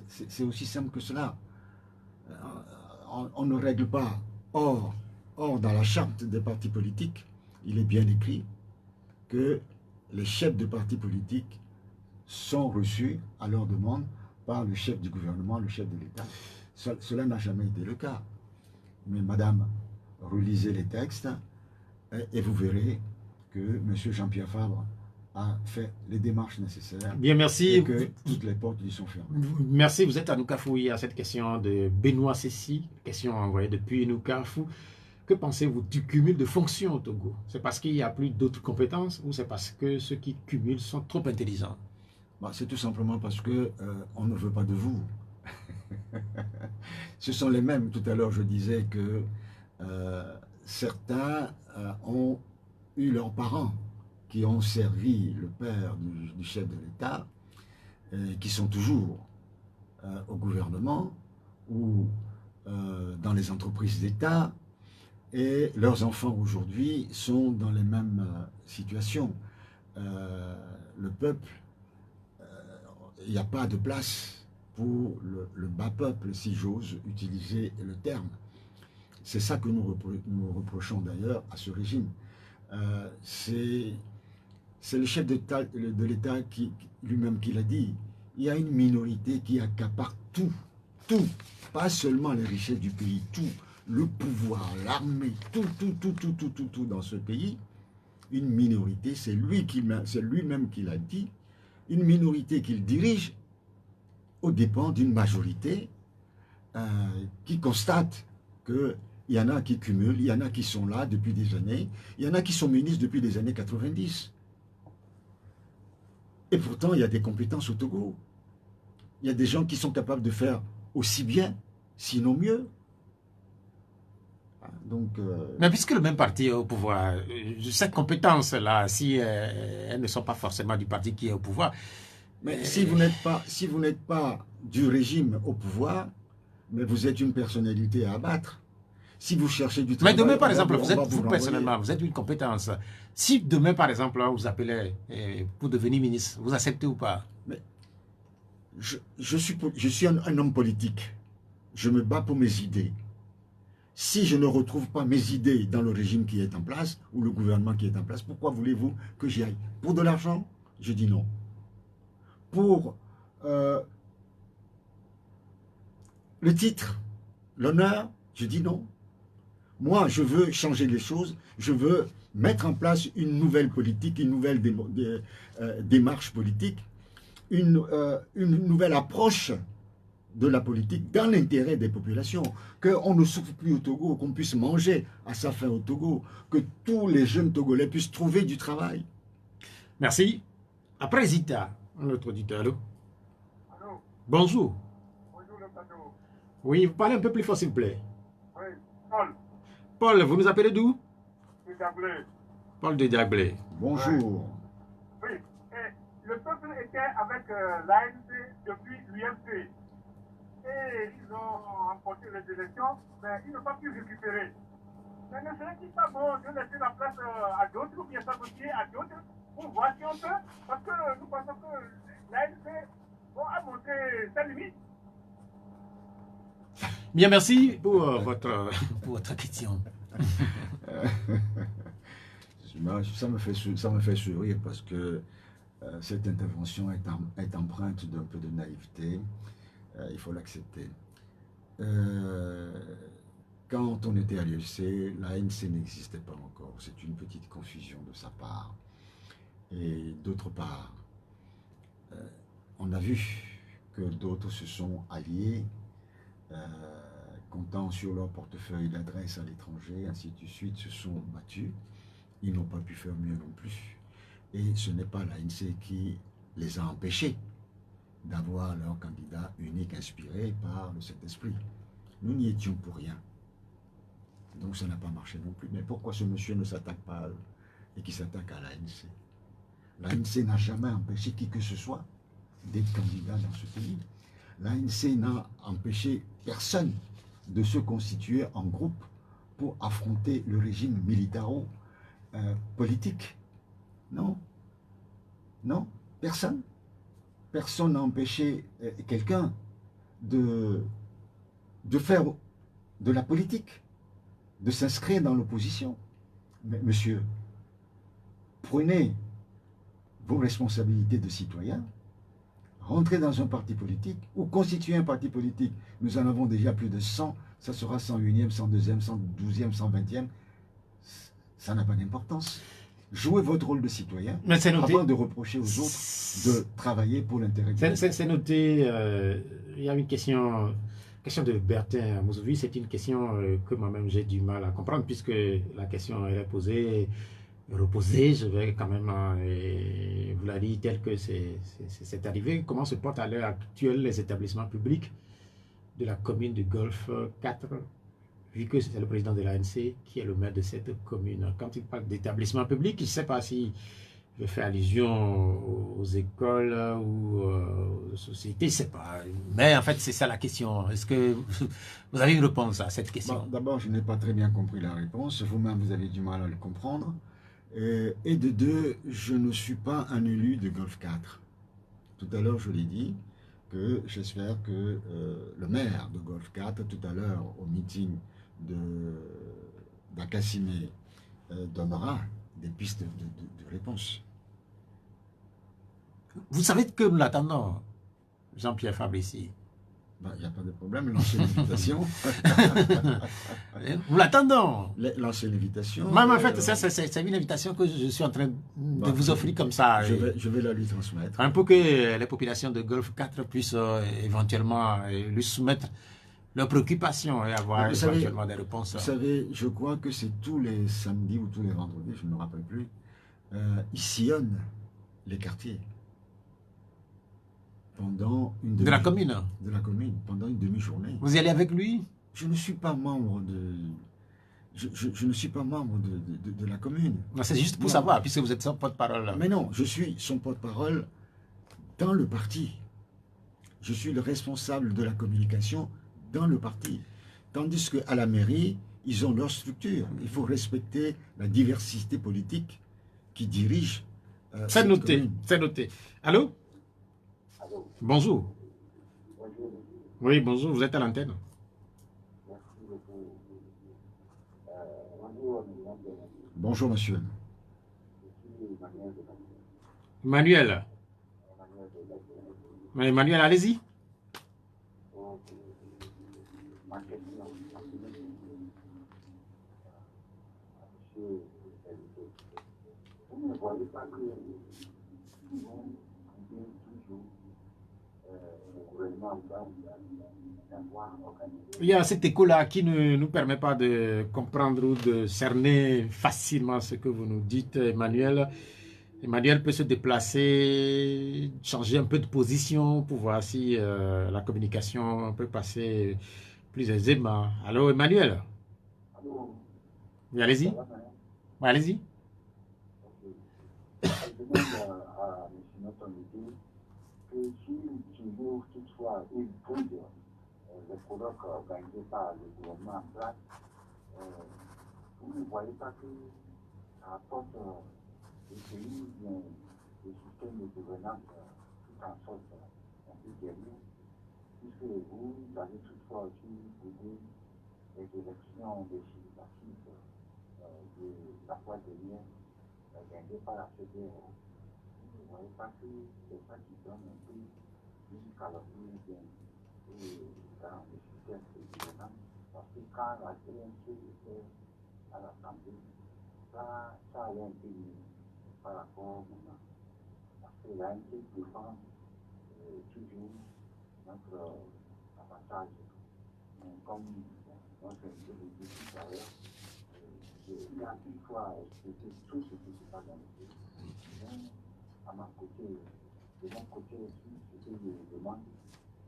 C'est aussi simple que cela. On ne règle pas. Or, dans la charte des partis politiques, il est bien écrit que les chefs de partis politiques sont reçus à leur demande par le chef du gouvernement, le chef de l'État. Cela n'a jamais été le cas. Mais madame, relisez les textes et vous verrez que M. Jean-Pierre Fabre a fait les démarches nécessaires. Bien, merci. Et que toutes les portes lui sont fermées. Merci, vous êtes à Noukafou à cette question de Benoît Cessi, question envoyée depuis Noukafou. Que pensez-vous du cumul de fonctions au Togo? C'est parce qu'il n'y a plus d'autres compétences ou c'est parce que ceux qui cumulent sont trop intelligents? C'est tout simplement parce que on ne veut pas de vous. Ce sont les mêmes. Tout à l'heure, je disais que certains ont eu leurs parents qui ont servi le père du chef de l'État, qui sont toujours au gouvernement ou dans les entreprises d'État, et leurs enfants aujourd'hui sont dans les mêmes situations. Le peuple, il n'y a pas de place pour le bas peuple, si j'ose utiliser le terme. C'est ça que nous reprochons d'ailleurs à ce régime. C'est le chef de l'État lui-même qui l'a dit. Il y a une minorité qui accapare tout, pas seulement les richesses du pays, tout, le pouvoir, l'armée, tout dans ce pays. Une minorité, c'est lui-même qui l'a dit, une minorité qu'il dirige aux dépens d'une majorité qui constate qu'il y en a qui cumulent, il y en a qui sont là depuis des années, il y en a qui sont ministres depuis les années 90. Et pourtant, il y a des compétences au Togo. Il y a des gens qui sont capables de faire aussi bien, sinon mieux. Donc, mais puisque le même parti est au pouvoir, cette compétence-là, si elles ne sont pas forcément du parti qui est au pouvoir... Mais si vous n'êtes pas du régime au pouvoir, mais vous êtes une personnalité à abattre. Si vous cherchez du travail... Mais demain, par exemple, vous personnellement, vous êtes une compétence. Si demain, par exemple, on vous appelait pour devenir ministre, vous acceptez ou pas? Mais je suis un homme politique. Je me bats pour mes idées. Si je ne retrouve pas mes idées dans le régime qui est en place, ou le gouvernement qui est en place, pourquoi voulez-vous que j'y aille? Pour de l'argent? Je dis non. Pour le titre, l'honneur, je dis non. Moi, je veux changer les choses, je veux mettre en place une nouvelle politique, une nouvelle démarche politique, une nouvelle approche de la politique dans l'intérêt des populations, qu'on ne souffre plus au Togo, qu'on puisse manger à sa faim au Togo, que tous les jeunes Togolais puissent trouver du travail. Merci. Après Zita, notre auditeur, allô? Allô? Bonjour. Bonjour le plateau. Oui, vous parlez un peu plus fort s'il vous plaît. Oui, Paul. Paul, vous nous appelez d'où? De Dablé. Paul de Diaglé. Bonjour. Oui, et le peuple était avec l'ANC depuis l'UMP. Et ils ont remporté les élections, mais ils n'ont pas pu récupérer. Mais ne serait-il pas bon de laisser la place à d'autres ou bien s'associer à d'autres pour voir si on peut? Parce que nous pensons que l'ANC a montré sa limite. Bien, merci pour votre question. Ça me fait sourire parce que cette intervention est empreinte d'un peu de naïveté. Il faut l'accepter. Quand on était à l'UFC, l'ANC n'existait pas encore. C'est une petite confusion de sa part. Et d'autre part, on a vu que d'autres se sont alliés, comptant sur leur portefeuille d'adresse à l'étranger, ainsi de suite, se sont battus. Ils n'ont pas pu faire mieux non plus. Et ce n'est pas l'ANC qui les a empêchés d'avoir leur candidat unique inspiré par le Saint-Esprit. Nous n'y étions pour rien. Donc ça n'a pas marché non plus. Mais pourquoi ce monsieur ne s'attaque pas à eux et qui s'attaque à l'ANC? L'ANC n'a jamais empêché qui que ce soit d'être candidat dans ce pays. L'ANC n'a empêché personne de se constituer en groupe pour affronter le régime militaro-politique. Non. Non, personne. Personne n'a empêché quelqu'un de faire de la politique, de s'inscrire dans l'opposition. Mais monsieur, prenez vos responsabilités de citoyen, rentrez dans un parti politique ou constituez un parti politique. Nous en avons déjà plus de 100, ça sera 101e, 102e, 112e, 120e. Ça n'a pas d'importance. Jouez votre rôle de citoyen avant de reprocher aux autres de travailler pour l'intérêt du pays. C'est noté, il y a une question de Bertin Moussouvi, c'est une question que moi-même j'ai du mal à comprendre puisque la question elle est posée, reposée, je vais quand même vous la dire tel que c'est arrivé. Comment se portent à l'heure actuelle les établissements publics de la commune de Golfe 4, vu que c'est le président de l'ANC qui est le maire de cette commune. Quand il parle d'établissement public, je ne sais pas si je fais allusion aux écoles ou aux sociétés, je ne sais pas. Mais en fait, c'est ça la question. Est-ce que vous avez une réponse à cette question? Bon, d'abord, je n'ai pas très bien compris la réponse. Vous-même, vous avez du mal à le comprendre. Et de deux, je ne suis pas un élu de Golfe 4. Tout à l'heure, je l'ai dit que j'espère que le maire de Golfe 4, tout à l'heure, au meeting d'Akassimé, donnera des pistes de réponse. Vous savez que nous l'attendons, Jean-Pierre Fabrici. Il n'y a pas de problème, lancez l'invitation. Nous l'attendons. Lancez l'invitation. Mais en fait, c'est une invitation que je suis en train de vous offrir comme ça. Je vais la lui transmettre. Pour que les populations de Golfe 4 puissent éventuellement lui soumettre leurs préoccupations et avoir éventuellement des réponses. Vous savez, je crois que c'est tous les samedis ou tous les vendredis, je ne me rappelle plus, ils sillonnent les quartiers. Pendant une de la commune. De la commune, pendant une demi-journée. Vous y allez avec lui? Je ne suis pas membre de... Je ne suis pas membre de la commune. C'est juste pour savoir, puisque vous êtes son porte-parole. Mais non, je suis son porte-parole dans le parti. Je suis le responsable de la communication dans le parti. Tandis qu'à la mairie, ils ont leur structure. Il faut respecter la diversité politique qui dirige. C'est noté, c'est noté. Allô? Allô? Bonjour. Bonjour. Oui, bonjour, vous êtes à l'antenne. Merci beaucoup. Bonjour. Bonjour, monsieur. Emmanuel. Emmanuel, allez-y. Vous ne voyez pas que il y a cet écho-là qui ne nous permet pas de comprendre ou de cerner facilement ce que vous nous dites, Emmanuel. Emmanuel peut se déplacer, changer un peu de position pour voir si la communication peut passer plus aisément. Allô, Emmanuel? Allô? Oui, allez-y. Oui, allez-y. Je demande à M. Notomidi que si toujours, toutefois, il bouge les colloques organisés par le gouvernement en place, vous ne voyez pas que ça apporte le pays le système de gouvernance tout en sorte un peu derrière, puisque vous avez toutefois aussi voulu les élections législatives de la fois dernière gagnées par la CDR. Vous ne voyez pas que c'est ça qui donne un peu une calorie bien dans le système de gouvernance, parce que quand la CNC était à l'Assemblée, ça allait un peu mieux par rapport maintenant. Parce que l'ANC défend toujours notre avantage. Mais comme notre invité le dit tout à l'heure, il y a une fois expliqué tout ce qui se passe dans le pays. À ma côté, de mon côté aussi, ce que je demande,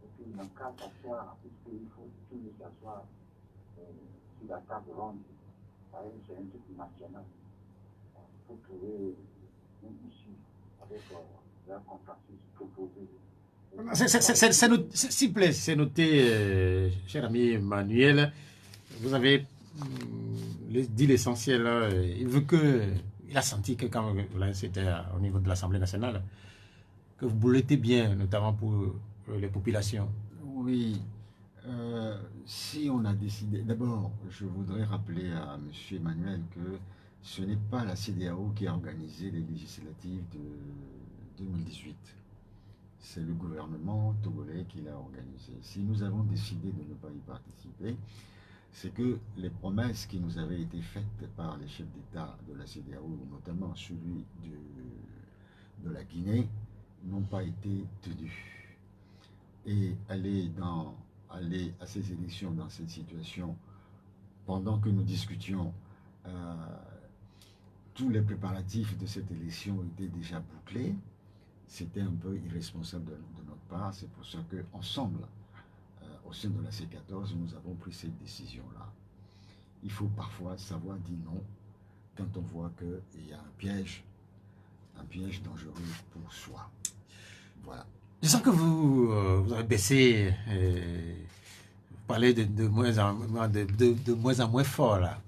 et puis dans cas s'asseoir, puisqu'il faut toujours s'asseoir sur la table ronde, c'est un truc national, pour trouver une issue avec un consensus proposé. S'il vous plaît, c'est noté, cher ami Emmanuel, vous avez dit l'essentiel. Il a senti que quand là, c'était au niveau de l'Assemblée nationale, que vous boulettez bien, notamment pour les populations. Oui, si on a décidé... D'abord, je voudrais rappeler à M. Emmanuel que ce n'est pas la CEDEAO qui a organisé les législatives de 2018. C'est le gouvernement togolais qui l'a organisé. Si nous avons décidé de ne pas y participer, c'est que les promesses qui nous avaient été faites par les chefs d'État de la CEDEAO, notamment celui de la Guinée, n'ont pas été tenues. Et aller à ces élections dans cette situation, pendant que nous discutions, tous les préparatifs de cette élection étaient déjà bouclés. C'était un peu irresponsable de notre part. C'est pour ça qu'ensemble, au sein de la C14, nous avons pris cette décision-là. Il faut parfois savoir dire non quand on voit qu'il y a un piège dangereux pour soi. Voilà. Je sens que vous avez baissé, vous parlez de moins en moins fort là.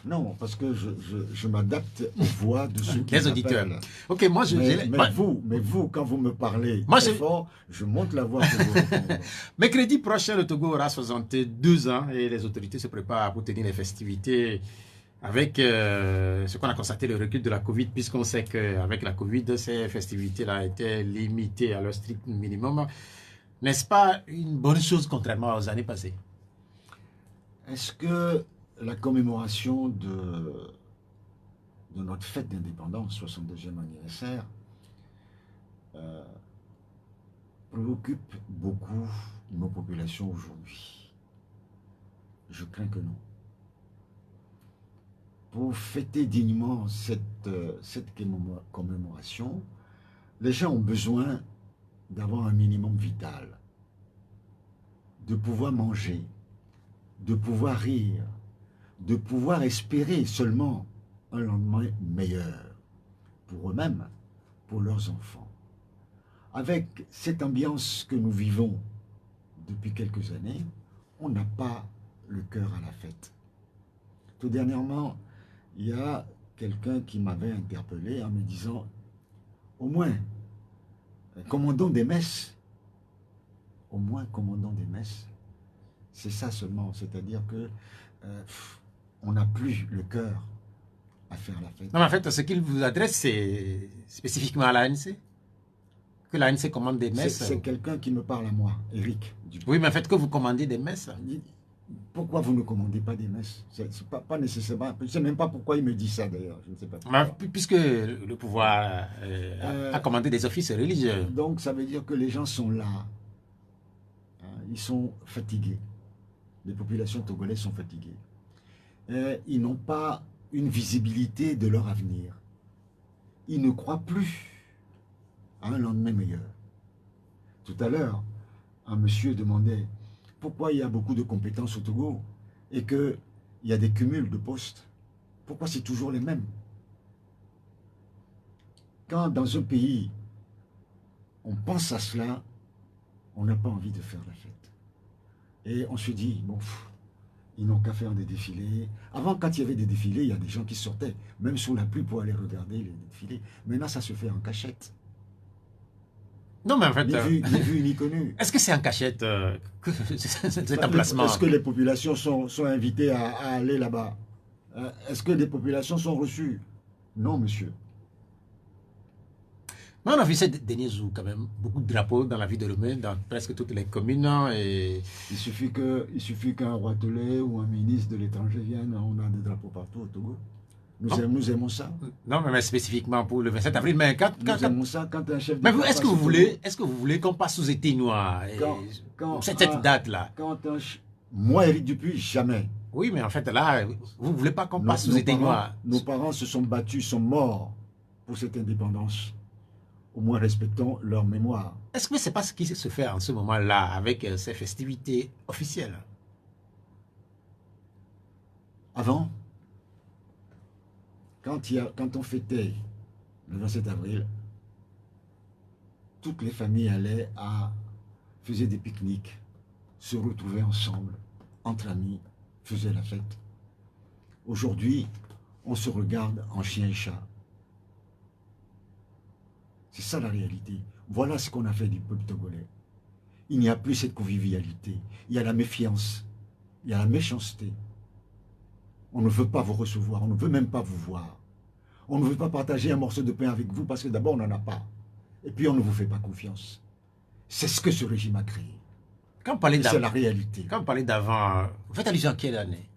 Non, parce que je m'adapte aux voix de ceux qui les auditeurs. Ok, moi mais vous, quand vous me parlez très fort, je monte la voix pour vous répondre. Mercredi prochain, le Togo aura 62 ans et les autorités se préparent pour tenir les festivités avec ce qu'on a constaté, le recul de la Covid, puisqu'on sait qu'avec la Covid, ces festivités-là étaient limitées à leur strict minimum. N'est-ce pas une bonne chose contrairement aux années passées? Est-ce que la commémoration de notre fête d'indépendance, 62e anniversaire, préoccupe beaucoup nos populations aujourd'hui? Je crains que non. Pour fêter dignement cette commémoration, les gens ont besoin d'avoir un minimum vital, de pouvoir manger, de pouvoir rire, de pouvoir espérer seulement un lendemain meilleur pour eux-mêmes, pour leurs enfants. Avec cette ambiance que nous vivons depuis quelques années, on n'a pas le cœur à la fête. Tout dernièrement, il y a quelqu'un qui m'avait interpellé en me disant « Au moins, commandons des messes. » Au moins, commandons des messes. C'est ça seulement, c'est-à-dire que on n'a plus le cœur à faire la fête. Non, mais en fait, ce qu'il vous adresse, c'est spécifiquement à l'ANC? Que l'ANC commande des messes? C'est quelqu'un qui me parle à moi, Eric. Oui, mais en fait, que vous commandez des messes? Pourquoi vous ne commandez pas des messes? C'est pas nécessairement. Je ne sais même pas pourquoi il me dit ça d'ailleurs. Je ne sais pas. Puisque le pouvoir a commandé des offices religieux. Donc ça veut dire que les gens sont là. Ils sont fatigués. Les populations togolaises sont fatiguées. Ils n'ont pas une visibilité de leur avenir. Ils ne croient plus à un lendemain meilleur. Tout à l'heure, un monsieur demandait pourquoi il y a beaucoup de compétences au Togo et qu'il y a des cumuls de postes. Pourquoi c'est toujours les mêmes? Quand dans un pays, on pense à cela, on n'a pas envie de faire la fête. Et on se dit, bon, ils n'ont qu'à faire des défilés. Avant, quand il y avait des défilés, il y a des gens qui sortaient, même sous la pluie, pour aller regarder les défilés. Maintenant, ça se fait en cachette. Non, mais en fait... Ni vu, ni connu. Est-ce que c'est en cachette cet emplacement? Est-ce que les populations sont invitées à aller là-bas? Est-ce que les populations sont reçues? Non, monsieur. Mais on a vu ces derniers jours quand même beaucoup de drapeaux dans la ville de Lomé, dans presque toutes les communes. Et... Il suffit qu'un roitelet ou un ministre de l'étranger vienne, on a des drapeaux partout au Togo. Nous aimons ça. Non, mais spécifiquement pour le 27 avril. Mais nous aimons ça quand un chef d'État... Mais est-ce que vous voulez qu'on passe sous été noir cette date-là? Moi, Éric Dupuis, jamais. Oui, mais en fait, là, vous ne voulez pas qu'on passe sous été noir. Nos parents se sont battus, sont morts pour cette indépendance. au moins respectons leur mémoire. Est-ce que ce n'est pas ce qui se fait en ce moment-là avec ces festivités officielles? Avant, quand on fêtait le 27 avril, toutes les familles faisaient des pique-niques, se retrouvaient ensemble, entre amis, faisaient la fête. Aujourd'hui, on se regarde en chien et chat. C'est ça la réalité. Voilà ce qu'on a fait du peuple togolais. Il n'y a plus cette convivialité. Il y a la méfiance. Il y a la méchanceté. On ne veut pas vous recevoir. On ne veut même pas vous voir. On ne veut pas partager un morceau de pain avec vous parce que d'abord on n'en a pas. Et puis on ne vous fait pas confiance. C'est ce que ce régime a créé. C'est la réalité. Quand vous parlez d'avant, vous faites allusion à quelle année?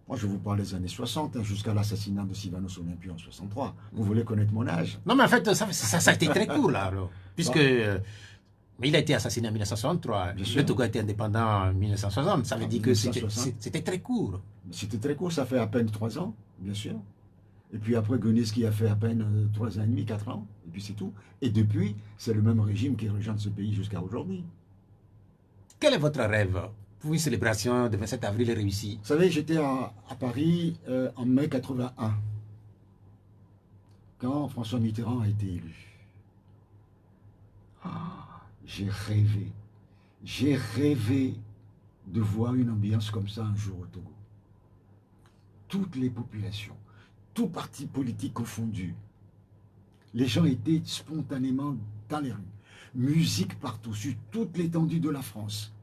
Moi, je vous parle des années 60, jusqu'à l'assassinat de Sylvanus Olympio en 63. Vous voulez connaître mon âge? Non, mais en fait, ça a été très court, là, alors. Puisque mais il a été assassiné en 1963. Le Togo a été indépendant en 1960. Ça veut dire que c'était très court. C'était très court, ça fait à peine 3 ans, bien sûr. Et puis après, Gunis qui a fait à peine 3 ans et demi, 4 ans. Et puis c'est tout. Et depuis, c'est le même régime qui régente ce pays jusqu'à aujourd'hui. Quel est votre rêve pour une célébration de 27 avril réussie? Vous savez, j'étais à Paris en mai 81, quand François Mitterrand a été élu. J'ai rêvé de voir une ambiance comme ça un jour au Togo. Toutes les populations, tous partis politiques confondus, les gens étaient spontanément dans les rues. Musique partout, sur toute l'étendue de la France.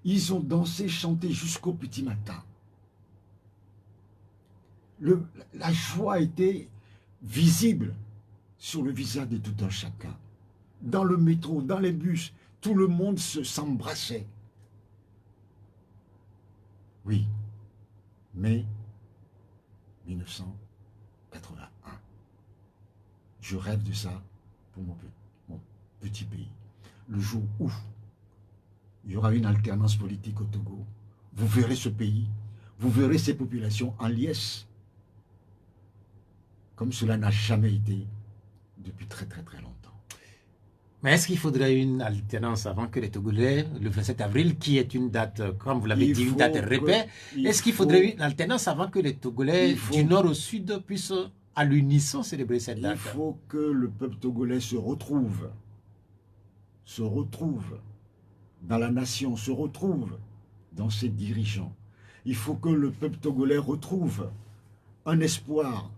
Ils ont dansé, chanté jusqu'au petit matin. La joie était visible sur le visage de tout un chacun. Dans le métro, dans les bus, tout le monde s'embrassait. Oui, mai 1981. Je rêve de ça pour mon petit pays. Le jour où il y aura une alternance politique au Togo, vous verrez ce pays, vous verrez ces populations en liesse, comme cela n'a jamais été depuis très très très longtemps. Mais est-ce qu'il faudrait une alternance avant que les Togolais, le 27 avril, qui est une date, comme vous l'avez dit, une date répète, est-ce qu'il faudrait une alternance avant que les Togolais du nord au sud puissent à l'unisson célébrer cette date? Il faut que le peuple togolais se retrouve dans la nation, se retrouve dans ses dirigeants. Il faut que le peuple togolais retrouve un espoir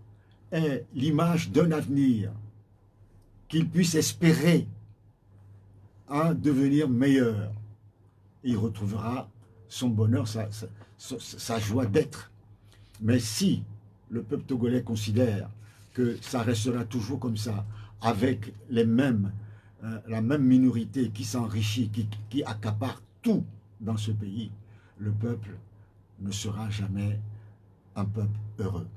et l'image d'un avenir, qu'il puisse espérer à devenir meilleur. Il retrouvera son bonheur, sa joie d'être. Mais si le peuple togolais considère que ça restera toujours comme ça, avec la même minorité qui s'enrichit, qui accapare tout dans ce pays, le peuple ne sera jamais un peuple heureux.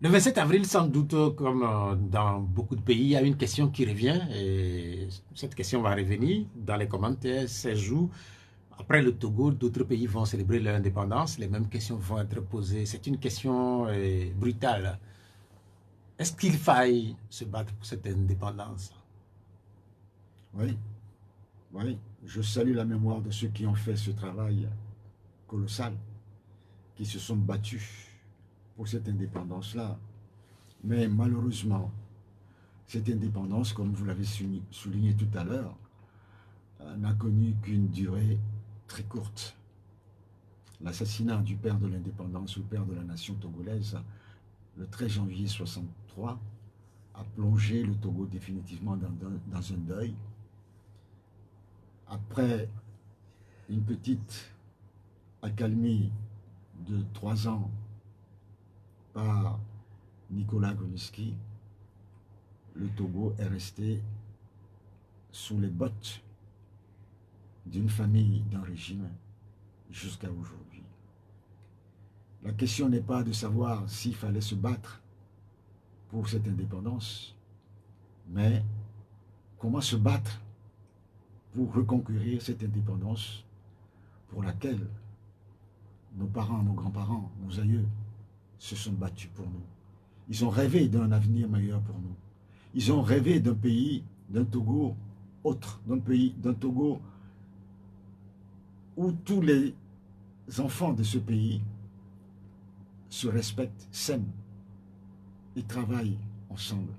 Le 27 avril, sans doute, comme dans beaucoup de pays, il y a une question qui revient, et cette question va revenir dans les commentaires. 16 jours après le Togo, d'autres pays vont célébrer leur indépendance, les mêmes questions vont être posées. C'est une question brutale. Est-ce qu'il faille se battre pour cette indépendance? Oui, je salue la mémoire de ceux qui ont fait ce travail colossal, qui se sont battus pour cette indépendance-là. Mais malheureusement, cette indépendance, comme vous l'avez souligné tout à l'heure, n'a connu qu'une durée très courte. L'assassinat du père de l'indépendance, le père de la nation togolaise, le 13 janvier 1963, a plongé le Togo définitivement dans un deuil. Après une petite accalmie de 3 ans par Nicolas Goniski, le Togo est resté sous les bottes d'une famille, d'un régime, jusqu'à aujourd'hui. La question n'est pas de savoir s'il fallait se battre pour cette indépendance, mais comment se battre pour reconquérir cette indépendance pour laquelle nos parents, nos grands-parents, nos aïeux se sont battus pour nous. Ils ont rêvé d'un avenir meilleur pour nous. Ils ont rêvé d'un pays, d'un Togo autre, d'un Togo où tous les enfants de ce pays se respectent, s'aiment et travaillent ensemble.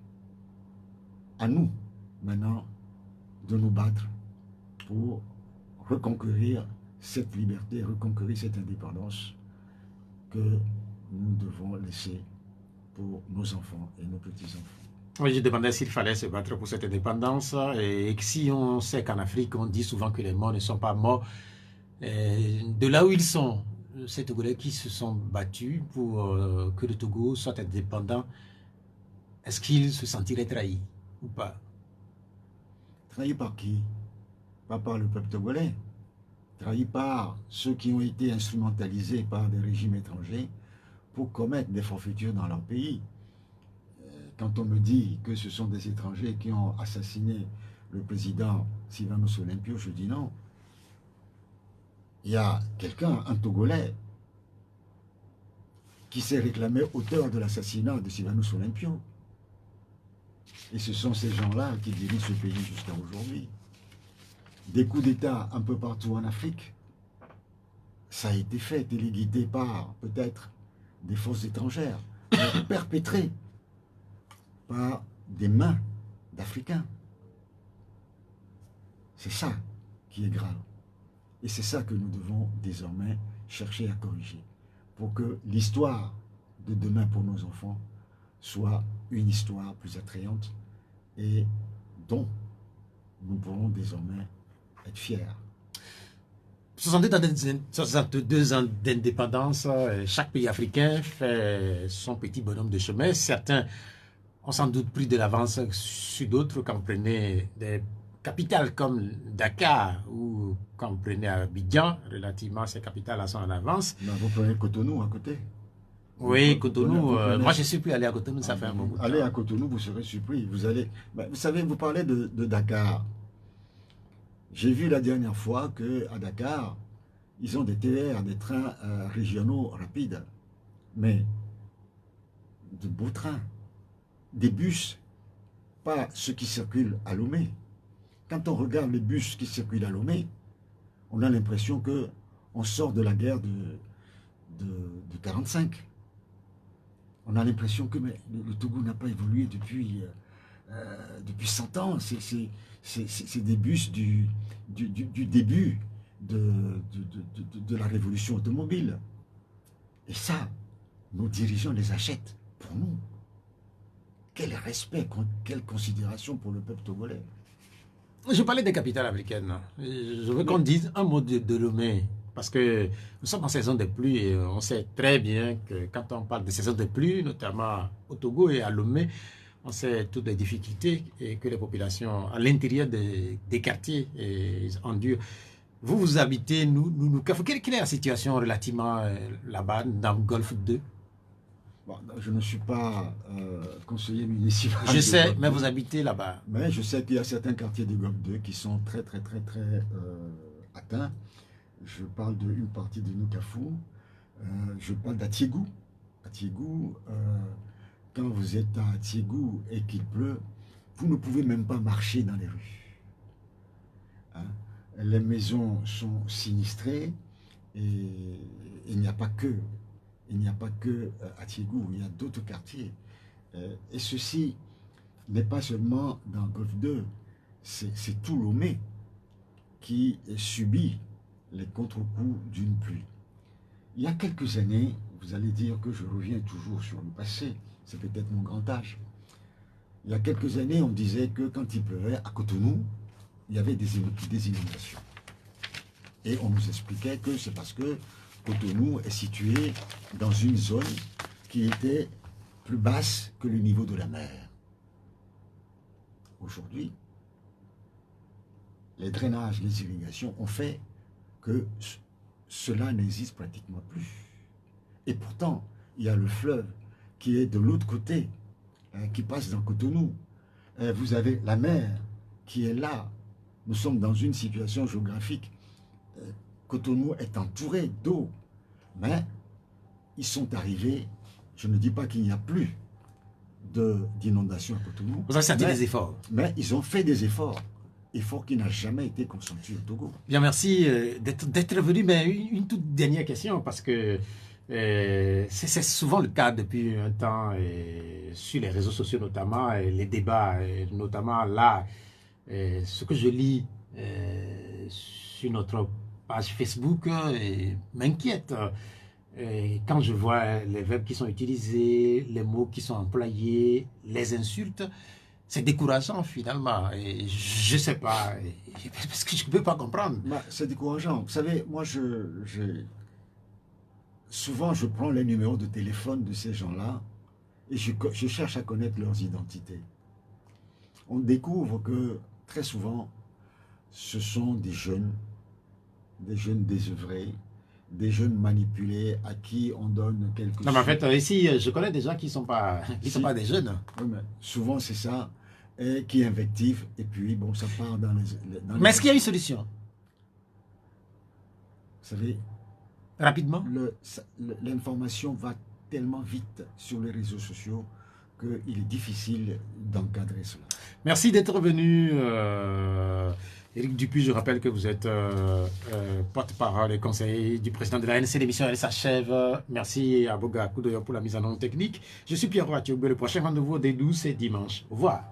À nous, maintenant, de nous battre pour reconquérir cette liberté, reconquérir cette indépendance que nous devons laisser pour nos enfants et nos petits-enfants. Oui, je demandais s'il fallait se battre pour cette indépendance et que si on sait qu'en Afrique, on dit souvent que les morts ne sont pas morts, de là où ils sont, ces Togolais qui se sont battus pour que le Togo soit indépendant, est-ce qu'ils se sentiraient trahis ou pas? Trahis par qui? Pas par le peuple togolais. Trahis par ceux qui ont été instrumentalisés par des régimes étrangers pour commettre des forfaitures dans leur pays. Quand on me dit que ce sont des étrangers qui ont assassiné le président Sylvanus Olympio, je dis non. Il y a quelqu'un, un Togolais, qui s'est réclamé auteur de l'assassinat de Sylvanus Olympio. Et ce sont ces gens-là qui dirigent ce pays jusqu'à aujourd'hui. Des coups d'État un peu partout en Afrique, ça a été fait, téléguidé par peut-être des forces étrangères, mais perpétré par des mains d'Africains. C'est ça qui est grave. Et c'est ça que nous devons désormais chercher à corriger, pour que l'histoire de demain pour nos enfants soit une histoire plus attrayante et dont nous pourrons désormais être fiers. 62 ans d'indépendance, chaque pays africain fait son petit bonhomme de chemin. Certains ont sans doute pris de l'avance sur d'autres. Quand vous prenez des capitales comme Dakar ou quand vous prenez Abidjan, relativement ces capitales sont en avance. Mais vous prenez Cotonou à côté. Oui, Cotonou. Moi, je ne suis plus allé à Cotonou, ça fait un moment. Allez à Cotonou, vous serez surpris. Vous allez. Vous savez, vous parlez de Dakar. J'ai vu la dernière fois qu'à Dakar, ils ont des TER, des trains régionaux rapides. Mais de beaux trains, des bus, pas ceux qui circulent à Lomé. Quand on regarde les bus qui circulent à Lomé, on a l'impression qu'on sort de la guerre de 45. On a l'impression que le Togo n'a pas évolué depuis 100 ans. C'est des bus du début de la révolution automobile. Et ça, nos dirigeants les achètent pour nous. Quel respect, quelle considération pour le peuple togolais. Je parlais des capitales africaines. Je veux qu'on dise un mot de Lomé. Parce que nous sommes en saison de pluie et on sait très bien que quand on parle de saison de pluie, notamment au Togo et à Lomé, on sait toutes les difficultés et que les populations à l'intérieur des quartiers endurent. Vous habitez, quelle est la situation relativement là-bas, dans le Golfe 2? Bon, je ne suis pas conseiller municipal. Je sais, mais vous habitez là-bas. Mais je sais qu'il y a certains quartiers du Golfe 2 qui sont très atteints. Je parle d'une partie de Noukafou. Je parle d'Atiégou. Atiégou, quand vous êtes à Atiégou et qu'il pleut, vous ne pouvez même pas marcher dans les rues. Hein? Les maisons sont sinistrées et il n'y a pas que Atiégou, il y a d'autres quartiers. Et ceci n'est pas seulement dans le Golfe 2, c'est tout Lomé qui subit les contre-coups d'une pluie. Il y a quelques années, vous allez dire que je reviens toujours sur le passé, c'est peut-être mon grand âge. Il y a quelques années, on disait que quand il pleuvait à Cotonou, il y avait des inondations. Et on nous expliquait que c'est parce que Cotonou est situé dans une zone qui était plus basse que le niveau de la mer. Aujourd'hui, les drainages, les irrigations ont fait que cela n'existe pratiquement plus. Et pourtant, il y a le fleuve qui est de l'autre côté, qui passe dans Cotonou. Vous avez la mer qui est là. Nous sommes dans une situation géographique. Cotonou est entouré d'eau. Mais ils sont arrivés, je ne dis pas qu'il n'y a plus d'inondation à Cotonou. Vous avez senti des efforts. Mais ils ont fait des efforts. Effort qui n'a jamais été consenti au Togo. Bien, merci d'être venu. Mais une toute dernière question, parce que c'est souvent le cas depuis un temps, sur les réseaux sociaux notamment, les débats, notamment là, ce que je lis sur notre page Facebook m'inquiète. Quand je vois les verbes qui sont utilisés, les mots qui sont employés, les insultes, c'est décourageant finalement. Et je ne sais pas, parce que je ne peux pas comprendre. Bah, c'est décourageant. Vous savez, moi, souvent, je prends les numéros de téléphone de ces gens-là et je cherche à connaître leurs identités. On découvre que très souvent, ce sont des jeunes désœuvrés, des jeunes manipulés à qui on donne quelque chose. Non, mais en fait, ici, je connais des gens qui ne sont pas des jeunes. Oui, mais souvent, c'est ça, et qui invectivent, et puis, bon, ça part dans les... Mais est-ce qu'il y a une solution? Vous savez, rapidement, l'information va tellement vite sur les réseaux sociaux qu'il est difficile d'encadrer cela. Merci d'être venu, Éric Dupuis. Je rappelle que vous êtes porte-parole et conseiller du président de l'ANC. L'émission elle s'achève. Merci à Boga Koudoyo pour la mise en onde technique. Je suis Pierre Roatiobé. Le prochain rendez-vous dès 12 et dimanche. Au revoir.